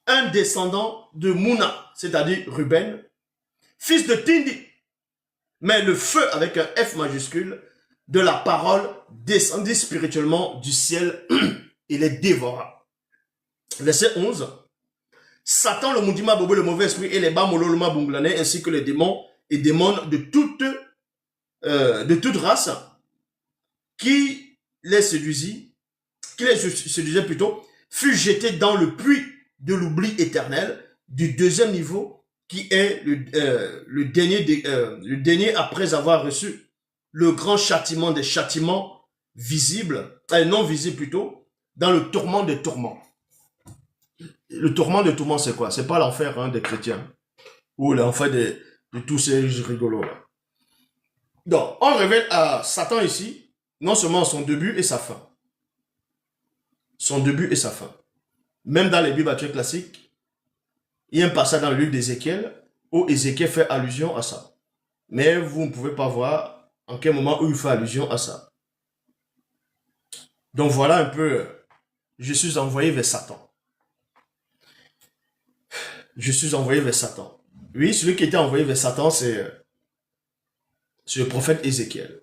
Un descendant de Mouna, c'est-à-dire Ruben, fils de Tindi. Mais le feu avec un F majuscule de la parole descendit spirituellement du ciel et les dévora. Verset 11. Satan, le Mundima Bobo, le mauvais esprit, et les Bamololoma Bunglanais, ainsi que les démons et démons de toute race, qui les séduisait plutôt, fut jeté dans le puits de l'oubli éternel du deuxième niveau, qui est le dernier après avoir reçu le grand châtiment des châtiments visibles, non visibles plutôt, dans le tourment des tourments. Le tourment des tourments, c'est quoi? C'est pas l'enfer des chrétiens, ou l'enfer de tous ces rigolos là. Donc, on révèle à Satan ici, non seulement son début et sa fin. Son début et sa fin. Même dans les Bibles classiques, il y a un passage dans le livre d'Ézéchiel où Ézéchiel fait allusion à ça. Mais vous ne pouvez pas voir en quel moment où il fait allusion à ça. Donc voilà un peu, je suis envoyé vers Satan. Je suis envoyé vers Satan. Oui, celui qui était envoyé vers Satan, c'est le prophète Ézéchiel.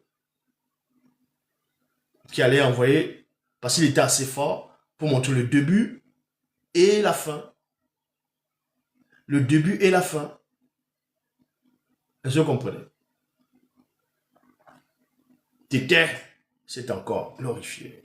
Qui allait envoyer, parce qu'il était assez fort, pour montrer le début et la fin. Le début et la fin. Est-ce que vous comprenez? Tété, c'est encore glorifié.